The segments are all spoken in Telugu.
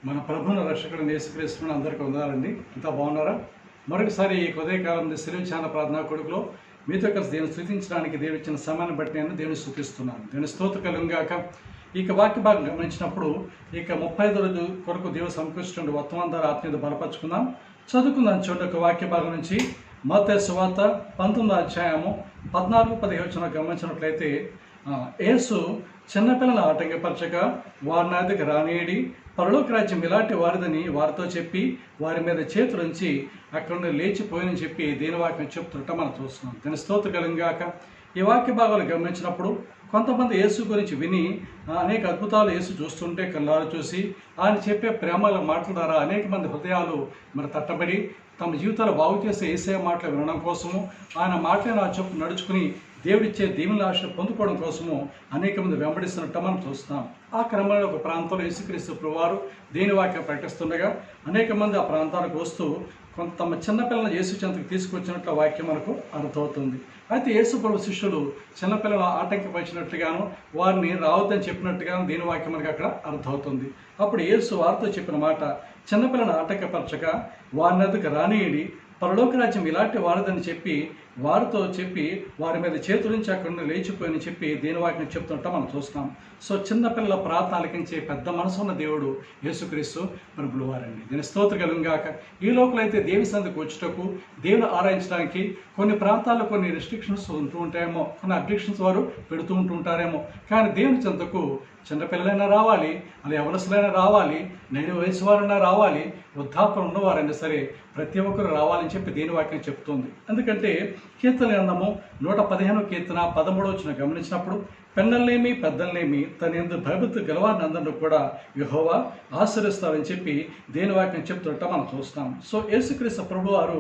మన ప్రభువును రక్షకుడిని యేసుక్రీస్తుని అందరికీ వందనాలండి. ఇంత బాగున్నారా? మరొకసారి ఈ ఉదయకాలం శిలువచాన ప్రార్థనా కొడుకులో మీతో కలిసి దేవుని స్తుతించడానికి దేవుడు ఇచ్చిన సమయాన్ని బట్టి నేను దేవుని స్తుతిస్తున్నాను. దేవుని స్తోత్రం కలుగుగాక. ఇక వాక్య భాగం గమనించినప్పుడు ఇక 35 రోజు కొరకు దేవుడు సమకూర్చుండి వర్తమాన ద్వారా ఆత్మీయత బలపరుచుకుందాం. చదువుకుందాం. చూడక వాక్య భాగం నుంచి మత్తయి సువార్త 19వ అధ్యాయము 14-15 గమనించినట్లయితే, యేసు చిన్నపిల్లల ఆటంకపరచక వారిని అదికి రానియడి, పరలోక రాజ్యం ఇలాంటి వారిదని వారితో చెప్పి వారి మీద చేతులుంచి అక్కడ నుండి లేచిపోయినని చెప్పి దేని వాక్యం చెప్తుంటే మనం చూస్తున్నాం. దాని స్తోత్రం కలుగుగాక. ఈ వాక్య భాగాలు గమనించినప్పుడు కొంతమంది యేసు గురించి విని అనేక అద్భుతాలు యేసు చూస్తుంటే కళ్ళారు చూసి ఆయన చెప్పే ప్రేమల మాటల ద్వారా అనేక మంది హృదయాలు తట్టబడి తమ జీవితాలు బాగు చేసే యేసయ్య మాటలు వినడం కోసము, ఆయన మాటలను ఆ చొప్పు నడుచుకుని దేవుడిచ్చే దీవెనల ఆశలు పొందుకోవడం కోసము అనేక మంది వెంబడిస్తున్నట్టు మనం చూస్తున్నాం. ఆ క్రమంలో ఒక ప్రాంతంలో యేసుక్రీస్తు ప్రభువారు దేని వాక్యం ప్రకటిస్తుండగా అనేక మంది ఆ ప్రాంతానికి వస్తూ కొంత తమ చిన్నపిల్లలను యేసు చెంతకు తీసుకొచ్చినట్లు వాక్యం మనకు అర్థమవుతుంది. అయితే యేసు ప్రభు శిష్యులు చిన్నపిల్లల ఆటంకపరిచినట్టుగాను వారిని రావద్దని చెప్పినట్టుగాను దేని వాక్యం మనకు అక్కడ అర్థమవుతుంది. అప్పుడు యేసు వారితో చెప్పిన మాట, చిన్నపిల్లలను ఆటంకపరచక వారిని అద్దకు రానియడి, పరలోక రాజ్యం ఇలాంటి వారిదని చెప్పి వారితో చెప్పి వారి మీద చేతులుంచి అక్కడ నుండి లేచిపోయని చెప్పి దేని వాక్యం చెప్తుంటా మనం చూస్తున్నాం. సో చిన్నపిల్లల ప్రార్థన ఆలకించే పెద్ద మనసు ఉన్న దేవుడు యేసుక్రీస్తు ప్రభులు వారండి. దీని స్తోత్రం కలుగుగాక. ఈ లోపల అయితే దేవి సందుకు వచ్చుటకు దేవుని ఆరాధించడానికి కొన్ని ప్రాంతాల్లో కొన్ని రెస్ట్రిక్షన్స్ ఉంటూ ఉంటాయేమో, కొన్ని అబ్జెక్షన్స్ వారు పెడుతూ ఉంటారేమో. కానీ దేవుని చెంతకు చిన్నపిల్లలైనా రావాలి, అలా ఎవరసలైనా రావాలి, నేడు వయసు వారైనా రావాలి, వృద్ధాపం ఉన్నవారైనా సరే ప్రతి ఒక్కరు రావాలని చెప్పి దేని వాక్యం చెప్తుంది. ఎందుకంటే కీర్తన గ్రంథము 115వ కీర్తన 13వ గమనించినప్పుడు, పెన్నల్నేమి పెద్దల్నేమి తన యందు భయభక్తి గలవారిని అందరినీ కూడా యెహోవా ఆశీర్వదిస్తారని చెప్పి దేని వాక్యం చెప్తుంట మనం చూస్తాం. సో యేసుక్రీస్తు ప్రభు వారు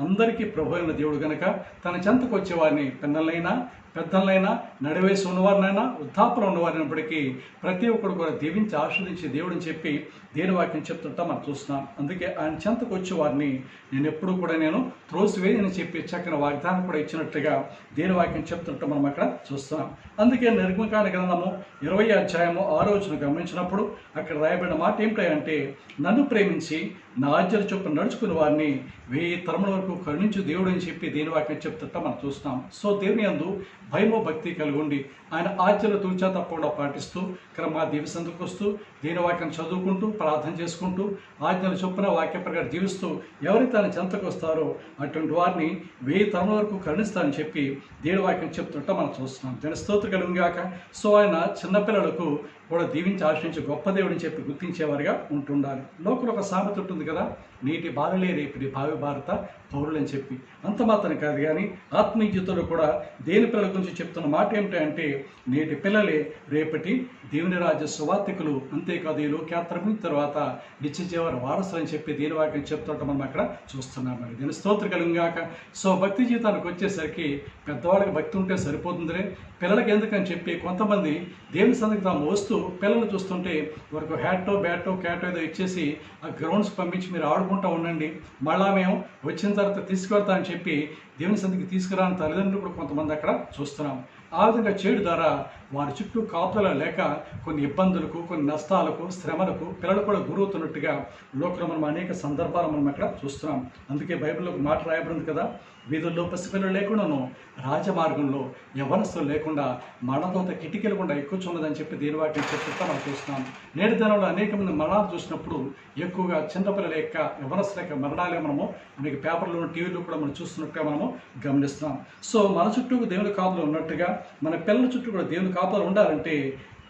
అందరికీ ప్రభు అయిన దేవుడు గనక తన చెంతకు వచ్చేవారిని పెన్నలైనా పెద్దలైనా నడివేసి ఉన్నవారినైనా వృద్ధాపన ఉన్నవారినప్పటికీ ప్రతి ఒక్కరు కూడా దీవించి ఆస్వాదించి దేవుడిని చెప్పి దేని వాక్యం చెప్తుంటా మనం చూస్తున్నాం. అందుకే ఆయన చెంతకు వచ్చే వారిని నేను ఎప్పుడూ కూడా నేను త్రోసివేయని చెప్పి చక్కని వాగ్దానం కూడా ఇచ్చినట్టుగా దేని వాక్యం చెప్తుంటా మనం అక్కడ చూస్తున్నాం. అందుకే నిర్గమకాండ గ్రంథము 20వ అధ్యాయము 6వ వచనం గమనించినప్పుడు అక్కడ రాయబడిన మాట ఏమిటంటే, నన్ను ప్రేమించి నా ఆజ్ఞల చొప్పున నడుచుకున్న వారిని 1000 తరముల వరకు కరుణించు దేవుడు అని చెప్పి దేని వాక్యం చెప్తుంటా మనం చూస్తున్నాం. సో దేవుని యందు భయము భక్తి కలిగి ఉండి ఆయన ఆజ్ఞలు తూచా తప్పకుండా పాటిస్తూ క్రమా దీవిసందుకు వస్తూ దేని వాక్యం చదువుకుంటూ ప్రార్థన చేసుకుంటూ ఆజ్ఞలు చొప్పున వాక్య ప్రకారం జీవిస్తూ ఎవరైతే ఆయన చెంతకు వస్తారో అటువంటి వారిని 1000 తరముల వరకు కరుణిస్తారని చెప్పి దేని వాక్యం చెప్తుంటా మనం చూస్తున్నాం. దాని స్తోత్రం కలుగుగాక. సో ఆయన చిన్నపిల్లలకు కూడా దీవించి ఆశ్రయించి గొప్ప దేవుడిని చెప్పి గుర్తించేవారిగా ఉంటుండాలి. లోకంలో ఒక సామెత ఉంటుంది కదా, నీటి బాలలే రేపటి భావి భారత పౌరులని చెప్పి. అంత మాత్రం కాదు కానీ ఆత్మీయ జీవితంలో కూడా దేని పిల్లల గురించి చెప్తున్న మాట ఏమిటంటే, నేటి పిల్లలే రేపటి దేవుని రాజ్య సువార్థికులు, అంతేకాదు ఈ లోకయాత్ర తర్వాత నిత్య జీవన వారసులు అని చెప్పి దేని వాక్యం చెప్తుంటే మనం అక్కడ చూస్తున్నాం. మరి దీని స్తోత్రం కలుగుగాక. సో భక్తి జీవితానికి వచ్చేసరికి పెద్దవాళ్ళకి భక్తి ఉంటే సరిపోతుందిలే, పిల్లలకి ఎందుకని చెప్పి కొంతమంది దేవుని సందికి తాము వస్తూ పిల్లలు చూస్తుంటే వరకు హ్యాటో బ్యాటో క్యాటో ఏదో ఇచ్చేసి ఆ గ్రౌండ్స్ పంపించి మీరు ఆడుకుంటూ ఉండండి, మళ్ళా మేము వచ్చిన తర్వాత తీసుకువెళ్తా అని చెప్పి దేవుని సందికి తీసుకురాని తల్లిదండ్రులు కూడా కొంతమంది అక్కడ చూస్తున్నాం. ఆ విధంగా చేయడం ద్వారా వారి చుట్టూ కాపుదల లేక కొన్ని ఇబ్బందులకు, కొన్ని నష్టాలకు, శ్రమలకు పిల్లలు కూడా గురవుతున్నట్టుగా లోకంలో మనం అనేక సందర్భాలు మనం అక్కడ చూస్తున్నాం. అందుకే బైబిల్లో ఒక మాట రాయబడింది కదా, వీధుల్లో పసిపిల్లలు లేకుండాను రాజమార్గంలో యవ్వనస్తులు లేకుండా మరణదోత కిటికీలకుండా ఎక్కువచున్నదని చెప్పి దేని వాక్యం చెప్తా మనం చూస్తున్నాం. నేటి దినంలో అనేక మంది మరణాలు చూసినప్పుడు ఎక్కువగా చిన్నపిల్లల యొక్క యవ్వనస్తుల యొక్క మరణాలే మనము అనేక పేపర్లో టీవీలో కూడా మనం చూస్తున్నట్టుగా మనము గమనిస్తున్నాం. సో మన చుట్టూ దేవుని కాపులు ఉన్నట్టుగా మన పిల్లల చుట్టూ కూడా దేవుని కాపులు ఉండాలంటే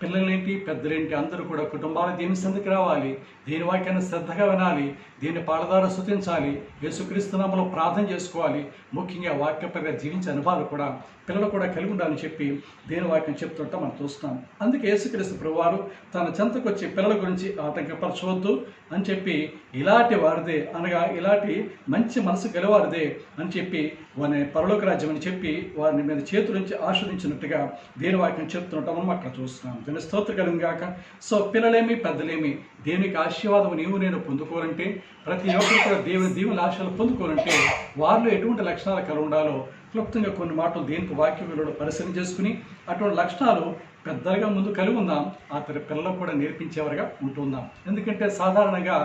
పిల్లలేంటి పెద్దలేంటి అందరూ కూడా కుటుంబాలు దేవుని సందికి రావాలి, దేని వాక్యాన్ని శ్రద్ధగా వినాలి, దేని పాడదార స్తుతించాలి, యేసుక్రీస్తు నామములో ప్రార్థన చేసుకోవాలి. ముఖ్యంగా వాక్యపరంగా జీవించే అనుభవాలు కూడా పిల్లలు కూడా కలిగి ఉండాలని చెప్పి దేని వాక్యం చెప్తుంటే మనం చూస్తున్నాం. అందుకే యేసుక్రీస్తు ప్రభువారు తన చెంతకు వచ్చే పిల్లల గురించి ఆటంకపరచవద్దు అని చెప్పి ఇలాంటి వారిదే అనగా ఇలాంటి మంచి మనసు గలవారిదే అని చెప్పి వారిని పరలోక రాజ్యం అని చెప్పి వారిని మీద చేతుల నుంచి ఆస్వాదించినట్టుగా దేని వాక్యం చెప్తుంటాం మనం అక్కడ చూస్తున్నాం. దీని స్తోత్రం కలుగుగాక. సో పిల్లలేమి పెద్దలేమి దేవునికి ఆశీర్వాదం నీవు నేను పొందుకోవాలంటే, ప్రతి ఒక్కరు కూడా దేవుని ఆశలు పొందుకోవాలంటే వారిలో ఎటువంటి లక్షణాలు కలిగి ఉండాలో క్లుప్తంగా కొన్ని మాటలు దేనికి వాక్యం విలువలో పరిశీలన చేసుకుని అటువంటి లక్షణాలు పెద్దలుగా ముందు కలిగి ఉందాం, ఆ పిల్లలకు కూడా నేర్పించేవారుగా ఉంటుందాం. ఎందుకంటే సాధారణంగా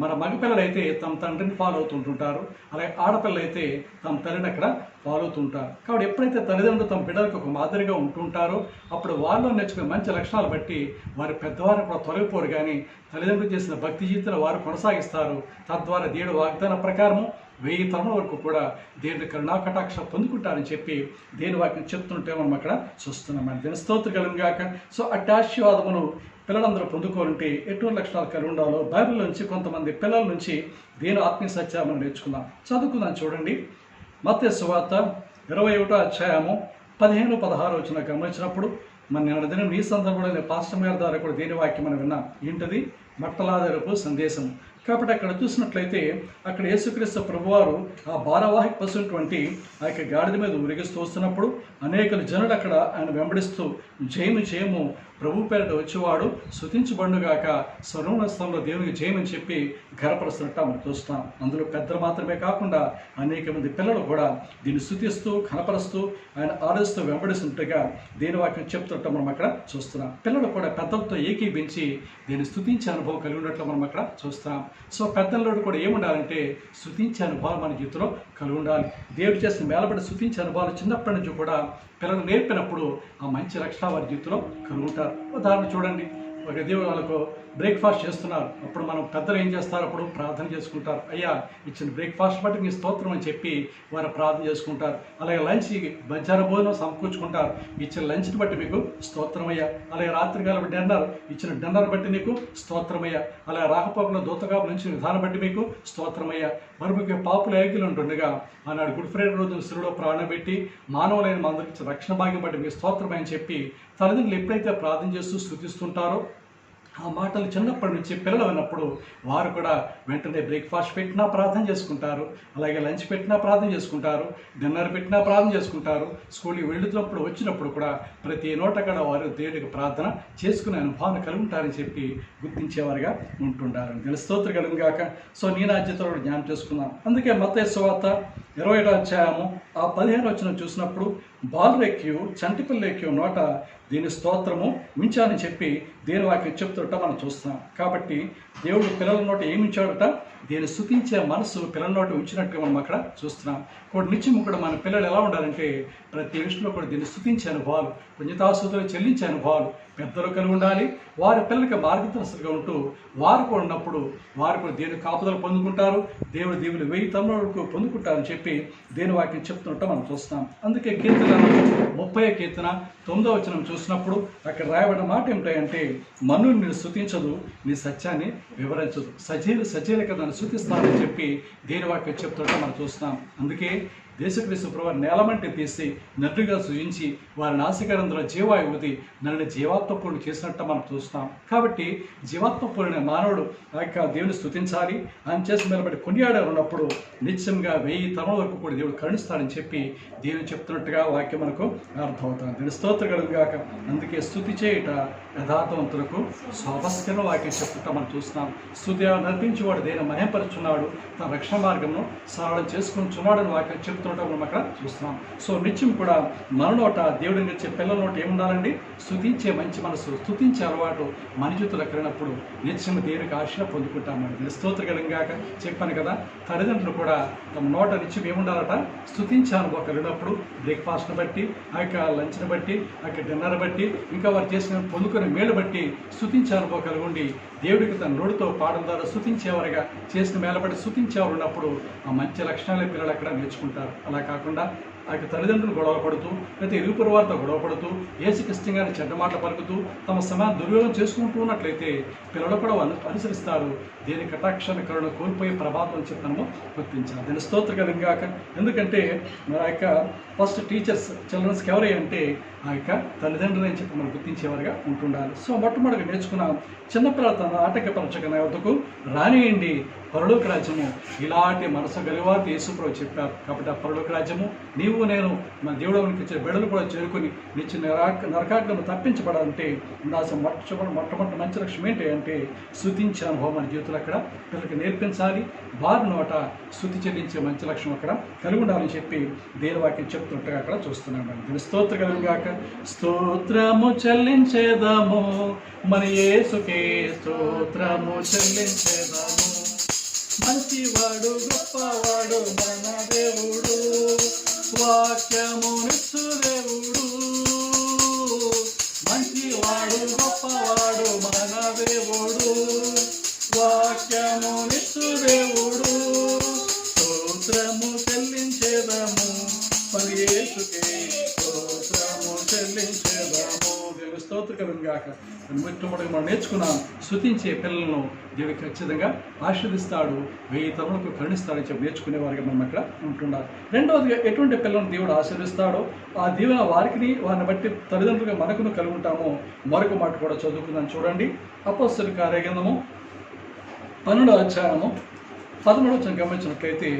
మన మగపిల్లలు అయితే తమ తండ్రిని ఫాలో అవుతుంటుంటారు, అలాగే ఆడపిల్లలు అయితే తమ తల్లిని అక్కడ ఫాలో అవుతుంటారు. కాబట్టి ఎప్పుడైతే తల్లిదండ్రులు తమ బిడ్డలకు ఒక మాదిరిగా ఉంటుంటారో అప్పుడు వాళ్ళు నేర్చుకునే మంచి లక్షణాలు బట్టి వారి పెద్దవారిని కూడా తొలగిపోరు, కానీ తల్లిదండ్రులు చేసిన భక్తి జీవితంలో వారు కొనసాగిస్తారు. తద్వారా దేవుడు వాగ్దాన ప్రకారము 1000 తరముల వరకు కూడా దేవుని కరుణాకటాక్ష పొందుకుంటారని చెప్పి దేని వాక్యం చెప్తుంటే మనం అక్కడ చూస్తున్నామండి. దీని స్తోత్రం కలుగుగాక. సో అట్టి ఆశీర్వాదమును పిల్లలందరూ పొందుకోవాలంటే ఎటువంటి లక్షణాలు కలిగి ఉండాలో బైబిల్ నుంచి కొంతమంది పిల్లల నుంచి దేని ఆత్మీయ సత్యాలు మనం నేర్చుకుందాం, చదువుకుందాం. చూడండి, మత్తయి సువార్త 21వ అధ్యాయము 15-16 వచ్చిన గమనించినప్పుడు మన దినం ఈ సందర్భంలో పాస్టర్ గారి ద్వారా కూడా దేని వాక్యం మనం విన్నాం. ఏంటది? మట్టలాదరపు సందేశం. కాబట్టి అక్కడ చూసినట్లయితే అక్కడ యేసుక్రీస్తు ప్రభువారు ఆ భారవాహిక పశువుటువంటి ఆ యొక్క గాడిద మీద ఊరేగిస్తూ వస్తున్నప్పుడు అనేక జనులు అక్కడ ఆయన వెంబడిస్తూ జయము జయము ప్రభు పేరిట వచ్చేవాడు స్తుతించబడుగాక, స్వర్ణస్థంలో దేవునికి జయమని చెప్పి ఘనపరుస్తున్నట్టు మనం చూస్తాం. అందులో పెద్దలు మాత్రమే కాకుండా అనేక మంది పిల్లలు కూడా దీన్ని స్తుతిస్తూ ఘనపరుస్తూ ఆయన ఆలోచిస్తూ వెంబడిస్తున్నట్టుగా దేని వాక్యం చెప్తుంటాం మనం అక్కడ చూస్తున్నాం. పిల్లలు కూడా పెద్దలతో ఏకీభించి దీన్ని స్తుతించే అనుభవం కలిగి ఉన్నట్లు మనం అక్కడ చూస్తున్నాం. సో పెద్దల్లో కూడా ఏముండాలంటే స్తుతించే అనుభవాలు మన జీవితంలో కలిగి ఉండాలి. దేవుడు చేసిన మేలబడి స్తుతించే అనుభవాలు చిన్నప్పటి నుంచి కూడా పిల్లలు నేర్పినప్పుడు ఆ మంచి లక్షణాలు వారి జీవితంలో కలిగి ఉంటారు. ఉదాహరణ చూడండి, ఒక దేవుడు వాళ్ళకు బ్రేక్ఫాస్ట్ చేస్తున్నారు, అప్పుడు మనం పెద్దలు ఏం చేస్తారు? అప్పుడు ప్రార్థన చేసుకుంటారు. అయ్యా ఇచ్చిన బ్రేక్ఫాస్ట్ బట్టి మీ స్తోత్రం అని చెప్పి వారు ప్రార్థన చేసుకుంటారు. అలాగే లంచ్ మధ్యాహ్న భోజనం సమకూర్చుకుంటారు, ఇచ్చిన లంచ్ని బట్టి మీకు స్తోత్రమయ్యా. అలాగే రాత్రికాల డిన్నర్ ఇచ్చిన డిన్నర్ బట్టి నీకు స్తోత్రమయ్యా. అలాగే రాకపోకల దూతకాపు నుంచి విధానం బట్టి మీకు స్తోత్రమయ్యా. మరి మీకు పాపుల ఏకీలు ఉంటుండగా ఆనాడు గుడ్ ఫ్రైడే రోజున శిలువలో ప్రాణం పెట్టి మానవులైన మా అందరికి రక్షణ భాగ్యం బట్టి మీకు స్తోత్రమని చెప్పి తల్లిదండ్రులు ఎప్పుడైతే ప్రార్థన చేస్తూ స్తుతిస్తుంటారో ఆ మాటలు చిన్నప్పటి నుంచి పిల్లలు విన్నప్పుడు వారు కూడా వెంటనే బ్రేక్ఫాస్ట్ పెట్టినా ప్రార్థన చేసుకుంటారు, అలాగే లంచ్ పెట్టినా ప్రార్థన చేసుకుంటారు, డిన్నర్ పెట్టినా ప్రార్థన చేసుకుంటారు. స్కూల్కి వెళుతున్నప్పుడు వచ్చినప్పుడు కూడా ప్రతి నోట కూడా వారు దేవుడికి ప్రార్థన చేసుకునే అనుభవాన్ని కలిగి ఉంటారని చెప్పి గుర్తించేవారుగా ఉంటుంటారు. దీని స్తోత్రం కలుగుగాక. సో నీ నాజ్యతలో జ్ఞానం చేసుకుందాం. అందుకే మత్తయి సువార్త 21వ అధ్యాయము ఆ 15 వచనం చూసినప్పుడు బాలురెక్కియు చంటిపిల్లెక్కియు నోట దీని స్తోత్రము మించాలని చెప్పి దేని వాక్యం చెప్తుంట మనం చూస్తున్నాం. కాబట్టి దేవుడు పిల్లల నోట ఏమి ఉంచాడట? దీన్ని స్తుతించే మనసు పిల్లల నోట ఉంచినట్టుగా మనం అక్కడ చూస్తున్నాం. కూడా నిత్యం కూడా మన పిల్లలు ఎలా ఉండాలంటే ప్రతి విషయంలో కూడా దీన్ని స్తుతించే అనుభవాలు, పుణ్యతాస్తుతులు చెల్లించే అనుభవాలు పెద్దలు కలిగి ఉండాలి. వారి పిల్లలకి మార్గదర్శకులుగా ఉంటూ వారు కూడా ఉన్నప్పుడు వారు కూడా దేవుని కాపుదలు పొందుకుంటారు, దేవుడు దేవుని 1000 తరముల వరకు పొందుకుంటారని చెప్పి దేని వాక్యం చెప్తుంటే మనం చూస్తాం. అందుకే కీర్తన 30వ కీర్తన 9వ వచనం చూసినప్పుడు అక్కడ రాయబడిన మాట ఏమిటంటే మన్ను నిన్ను స్తుతించదు, నీ సత్యాన్ని వివరించదు, సజీలక దాన్ని స్తుతిస్తానని చెప్పి దేని వాక్యం చెప్తుంటే మనం చూస్తున్నాం. అందుకే యేసుక్రీస్తు ప్రభువు నేలమంటి తీసి నటుగా సృజించి వారి నాసికారంలో జీవాయువుది నన్ను జీవాత్మపూర్ణ చేసినట్టు మనం చూస్తాం. కాబట్టి జీవాత్మపూర్ణ మానవుడు ఆ యొక్క దేవుని స్తుతించాలి. ఆయన చేసి నిలబడి కొనియాడారు ఉన్నప్పుడు నిత్యంగా 1000 తరముల వరకు కూడా దేవుడు కరుణిస్తాడని చెప్పి దేవుని చెప్తున్నట్టుగా వాక్యం మనకు అర్థమవుతుంది. దేవుని స్తోత్రం కలుగుగాక. అందుకే స్తుతి చేయుట యథార్థవంతులకు స్వభస్కరణ వాక్యం చెప్పుకుంటా మనం చూస్తున్నాం. స్తుతి నడిపించేవాడు దేని మహిమపరుచున్నాడు, తన రక్షణ మార్గంను సరళం చేసుకుంటున్నాడని వాక్యం చెప్తుంటాం మనం అక్కడ చూస్తున్నాం. సో నిత్యం కూడా మన నోట దేవుడిని వచ్చే పిల్లల నోట ఏముండాలండి? స్తుతించే మంచి మనసు, స్తుతించే అలవాటు మన జీవితంలో కలిగినప్పుడు నిత్యం దేవునికి ఆశ పొందుకుంటామండి. స్తోత్రం కలుగుగాక. చెప్పాను కదా, తల్లిదండ్రులు కూడా తమ నోట నిత్యం ఏముండాలట? స్తుతించే అనుభవం కలిగినప్పుడు బ్రేక్ఫాస్ట్ని బట్టి, ఆ యొక్క లంచ్ని బట్టి, ఆ యొక్క డిన్నర్ బట్టి, ఇంకా వారు చేసిన పొందుకునే మేలు బట్టి స్తుతించే అనుభవం కలిగి ఉండి దేవుడికి తన నోటితో పాడడం ద్వారా స్తుతించేవారుగా చేసిన మేలబడి స్తుతించేవారు ఉన్నప్పుడు ఆ మంచి లక్షణాలే పిల్లలు అక్కడ నేర్చుకుంటారు. అలా కాకుండా ఆ యొక్క తల్లిదండ్రులు గొడవ పడుతూ లేకపోతే ఇరుగు వారితో గొడవ పడుతూ ఏసుక్రీస్తుగానే చెడ్డ మాటలు పలుకుతూ తమ సమయాన్ని దుర్యోగం చేసుకుంటూ ఉన్నట్లయితే పిల్లలు కూడా వాళ్ళు అనుసరిస్తారు. దేని కటాక్షణ కరుణ కోల్పోయే ప్రభావం చెప్పనము గుర్తించాలి. దీని స్తోత్రం కలుగుగాక. ఎందుకంటే మరి ఆ యొక్క ఫస్ట్ టీచర్స్ చిల్డ్రన్స్కి ఎవరై అంటే ఆ యొక్క తల్లిదండ్రులు అని చెప్పి మనం గుర్తించేవారుగా ఉంటుండాలి. సో మొట్టమొదటిగా నేర్చుకున్న చిన్నపిల్లల తన ఆటంకపరచక నా వద్దకు రానియండి పరలోక రాజ్యము ఇలాంటి మనసు గలివారు యేసుప్రభువు చెప్పారు. కాబట్టి ఆ పరలోక రాజ్యము నీవు నేను మన దేవుడానికి ఇచ్చే బిడ్డలు కూడా చేరుకుని నిత్య నరకాగ్రము తప్పించబడాలంటే ఉండాల్సిన మొట్టమొదటి మంచి లక్ష్యం ఏంటి అంటే స్తుతించే అనుభవం మన జీవితంలో అక్కడ పిల్లలకి నేర్పించాలి. వారి నోట స్తుతి చెల్లించే మంచి లక్ష్యం అక్కడ కలిగి ఉండాలని చెప్పి దేని వాక్యం చెప్తుంటే అక్కడ చూస్తున్నాం. దీని స్తోత్రం కలుగుగాక. స్తోత్రము చెల్లించేదము, మన యేసుకే స్తోత్రము చెల్లించేదము. మంచివాడు గొప్పవాడు మన దేవుడు, వాక్యమునిచ్చు దేవుడు. మంచివాడు గొప్పవాడు మన దేవుడు, వాక్యమునిచ్చు దేవుడు. స్తోత్రము చెల్లించేదము, మన యేసుకే స్తోత్రము చెల్లించేదము. దేవుని స్తోత్రం గాక. మొట్టమొదటి మనం నేర్చుకున్నాం, స్తుతించే పిల్లలను దేవుడు ఖచ్చితంగా ఆశీర్దిస్తాడు, 1000 తరములకు కరుణిస్తాడని చెప్పి నేర్చుకునేవారిగా మనం అక్కడ ఉంటున్నారు. రెండవదిగా ఎటువంటి పిల్లలను దేవుడు ఆశీర్దిస్తాడో ఆ దీవెన వారిని బట్టి తల్లిదండ్రులుగా మనకును కలిగి ఉంటామో మరొక మాట కూడా చదువుకుందాం. చూడండి, అపోస్తలుల కార్యగ్రంథము 12వ అధ్యాయము 13వ గమనించినట్లయితే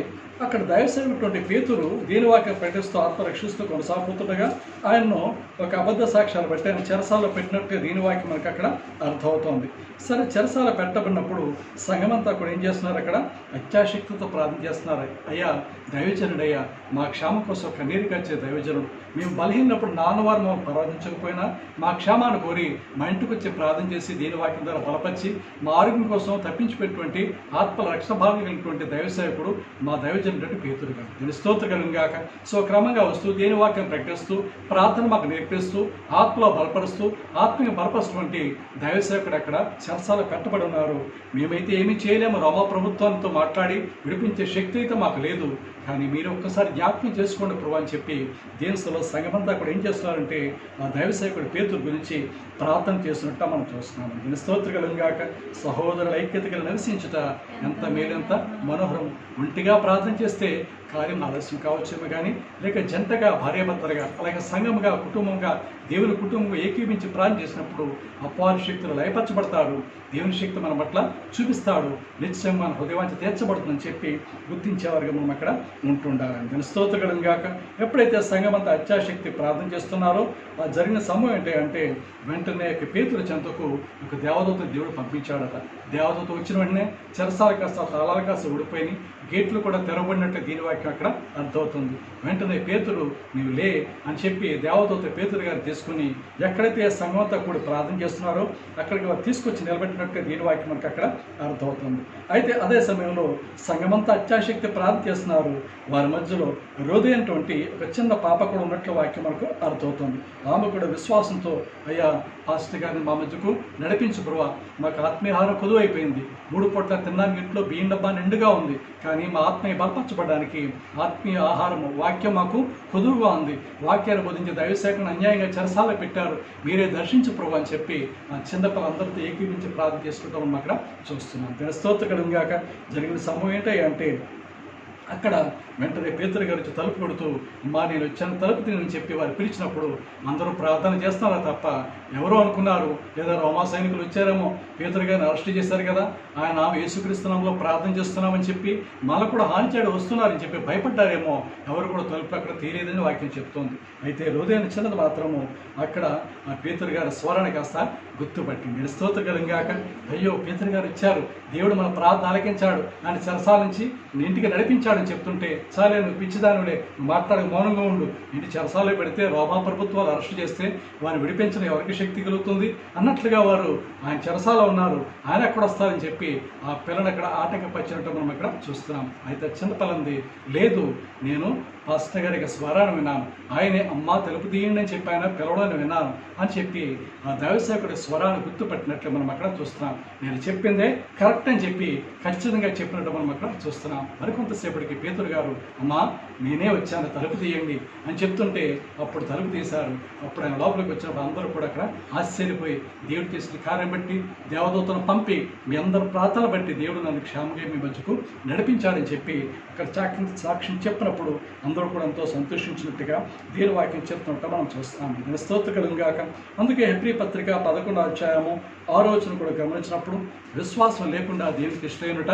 అక్కడ దైవసేవకుడు పేతురు దీని వాక్యం ప్రకటిస్తూ ఆత్మ రక్షిస్తూ కొనసాగుతుండగా ఆయన్ను ఒక అబద్ధ సాక్ష్యాలు బట్టి ఆయన చెరసాలలో పెట్టినట్టుగా దీని వాక్యం మనకు అక్కడ అర్థమవుతోంది. సరే, చెరసాల పెట్టబడినప్పుడు సంఘమంతా కూడా ఏం చేస్తున్నారు? అక్కడ అత్యాశక్తితో ప్రార్థన చేస్తున్నారు. అయ్యా దైవజనుడయ్యా, మా క్షేమం కోసం కన్నీరు కార్చే దైవజనుడు, మేము బలహీనప్పుడు నాన్నవారు మమ్మల్ని ప్రార్థించకపోయినా మా క్షేమాన్ని కోరి మా ఇంటికి వచ్చి ప్రార్థన చేసి దీని వాక్యం ద్వారా బలపరిచి మా ఆరోగ్యం కోసం తప్పించిపెట్టినటువంటి ఆత్మ రక్షణ భావం కలిగినటువంటి దైవసేవకుడు మా దైవజనుడు పేతురు గారు. దీని స్తోత్రం గాక. సో క్రమంగా వస్తూ దేని వాక్యం ప్రకటిస్తూ ప్రార్థన మాకు నేర్పిస్తూ ఆత్మలో బలపరుస్తూ ఆత్మీయ బలపరుస్తున్నటువంటి దైవసేవకుడు అక్కడ చెరసాల పెట్టబడి ఉన్నారు. మేమైతే ఏమీ చేయలేము, రోమా ప్రభుత్వంతో మాట్లాడి విడిపించే శక్తి అయితే మాకు లేదు, కానీ మీరు ఒక్కసారి జ్ఞాపకం చేసుకోండి ప్రభు అని చెప్పి దేశంలో సంఘమంతా కూడా ఏం చేస్తున్నారంటే ఆ దైవసేవకుడి పేతురు గురించి ప్రార్థన చేస్తున్నట్టు మనం చూస్తున్నాము. దీని స్తోత్రం గాక. సహోదరుల ఐక్యతగా నివసించుట ఎంత మేలెంత మనోహరం. ఒంటిగా ప్రార్థన చేస్తే కార్యం ఆలస్యం కావచ్చేమో కానీ, లేక జంటగా భార్యాభర్తలుగా అలాగే సంఘముగా కుటుంబంగా దేవుని కుటుంబంగా ఏకీభించి ప్రార్థన చేసినప్పుడు అపవాది శక్తులు లయపరచబడతాడు, దేవుని శక్తి మన పట్ల చూపిస్తాడు, నిశ్చయం మన హృదయవాంఛ తీర్చబడుతుందని చెప్పి గుర్తించేవారుగా మనం అక్కడ ఉంటుండాలని. దాని స్తోత్రం గాక. ఎప్పుడైతే సంఘం అంతా అత్యాశక్తి ప్రార్థన చేస్తున్నారో ఆ జరిగిన సమయం ఏంటంటే వెంటనే పేతురు చెంతకు ఒక దేవదూత దేవుడు పంపించాడట. దేవదూత వచ్చిన వెంటనే చెరసాల కాస్త తాళాల కాస్త ఊడిపోయి గేట్లు కూడా తెరవబడినట్టు దీని వాక్యం అక్కడ అర్థమవుతుంది. వెంటనే పేతురు నీవు లే అని చెప్పి దేవదూత పేతురు గారు తీసుకుని ఎక్కడైతే సంఘమంతా కూడా ప్రార్థన చేస్తున్నారో అక్కడికి వారు తీసుకొచ్చి నిలబెట్టినట్టుగా దీని వాక్యం మనకు అక్కడ అర్థమవుతుంది. అయితే అదే సమయంలో సంఘమంతా అత్యాశక్తి ప్రార్థన చేస్తున్నారు. వారి మధ్యలో రోది అనేటువంటి ఒక చిన్న పాప కూడా ఉన్నట్లు వాక్యం మనకు అర్థమవుతుంది. ఆమె కూడా విశ్వాసంతో అయ్యా పాస్టర్ గారిని మా మధ్యకు నడిపించు బ్రవా, మాకు ఆత్మీయాహారం కొదువు అయిపోయింది, 3 పూట్ల తిన్నానికి ఇంట్లో బియ్యం డబ్బా నిండుగా ఉంది, కానీ మా ఆత్మీయ బలపరచబడడానికి ఆత్మీయ ఆహారము వాక్యం మాకు కొదువుగా ఉంది, వాక్యాన్ని బోధించే దైవసేవకుని అన్యాయంగా చెరసాల పెట్టారు, మీరే దర్శించు ప్రభు అని చెప్పి ఆ చిన్నపిల్లలందరితో ఏకీవించి ప్రార్థన చేసుకుంటాం మనం అక్కడ చూస్తున్నాం. స్తోత్రం గాక. జరిగిన సంభవం ఏంటంటే అక్కడ వెంటనే పేతురు గారు తలుపు కొడుతూ అమ్మా నేను వచ్చాను తలుపు తిని చెప్పి వారు పిలిచినప్పుడు అందరూ ప్రార్థన చేస్తున్నారా తప్ప ఎవరో అనుకున్నారు లేదా రోమా సైనికులు వచ్చారేమో, పేతురు గారిని అరెస్ట్ చేశారు కదా, ఆయన యేసుక్రీస్తునామములో ప్రార్థన చేస్తున్నామని చెప్పి మళ్ళీ కూడా హాని చేయడం వస్తున్నారని చెప్పి భయపడ్డారేమో, ఎవరు కూడా తలుపు అక్కడ తీయలేదని వాక్యం చెప్తోంది. అయితే హృదయాన్ని చిన్నది మాత్రము అక్కడ ఆ పేతురు గారి స్వరాన్ని కాస్త గుర్తుపట్టింది. స్తోత్రం గాక. అయ్యో పేతురు గారు ఇచ్చారు, దేవుడు మన ప్రార్థన ఆలకించాడు, ఆయన చెరసాల నుంచి ఇంటికి నడిపించాడని చెప్తుంటే చాలే నువ్వు పిచ్చిదానులే మాట్లాడక మౌనంగా ఉండు, ఇంటి చెరసాలలో పెడితే రోమా ప్రభుత్వాలు అరెస్ట్ చేస్తే వారిని విడిపించడం ఎవరికి శక్తి కలుగుతుంది అన్నట్లుగా వారు ఆయన చెరసాల ఉన్నారు, ఆయన ఎక్కడ వస్తారని చెప్పి ఆ పిల్లని అక్కడ ఆటంకపరిచినట్టు మనం ఇక్కడ చూస్తున్నాం. అయితే చిన్నపిల్లంది లేదు, నేను పాస్టర్ గారి స్వరాన్ని విన్నాను, ఆయనే అమ్మ తలుపు తీయండి అని చెప్పి ఆయన పిలవడాన్ని విన్నాను అని చెప్పి ఆ దైవసేవకుడి స్వరాన్ని గుర్తుపట్టినట్లు మనం అక్కడ చూస్తున్నాం. నేను చెప్పిందే కరెక్ట్ అని చెప్పి ఖచ్చితంగా చెప్పినట్టు మనం అక్కడ చూస్తున్నాం. మరికొంతసేపటికి పేతురు గారు అమ్మా నేనే వచ్చాను తలుపు తీయండి అని చెప్తుంటే అప్పుడు తలుపు తీశారు. అప్పుడు ఆయన లోపలికి వచ్చినప్పుడు అందరూ కూడా అక్కడ ఆశ్చర్యపోయి దేవుడు చేసిన కార్యం బట్టి దేవదూతను పంపి మీ అందరు ప్రార్థనలు బట్టి దేవుడు నన్ను క్షేమంగా మీ మధ్యకు నడిపించాడని చెప్పి అక్కడ సాక్ష్యం చెప్పినప్పుడు అందరూ కూడా ఎంతో సంతోషించినట్టుగా దేవుని వాక్యం చెప్తున్నట్టు మనం చూస్తాము. స్తోత్రం గాక. అందుకే హెబ్రీ పత్రిక 11వ అధ్యాయము 6వ వచనం కూడా గమనించినప్పుడు విశ్వాసం లేకుండా దేవునికి ఇష్టమైనట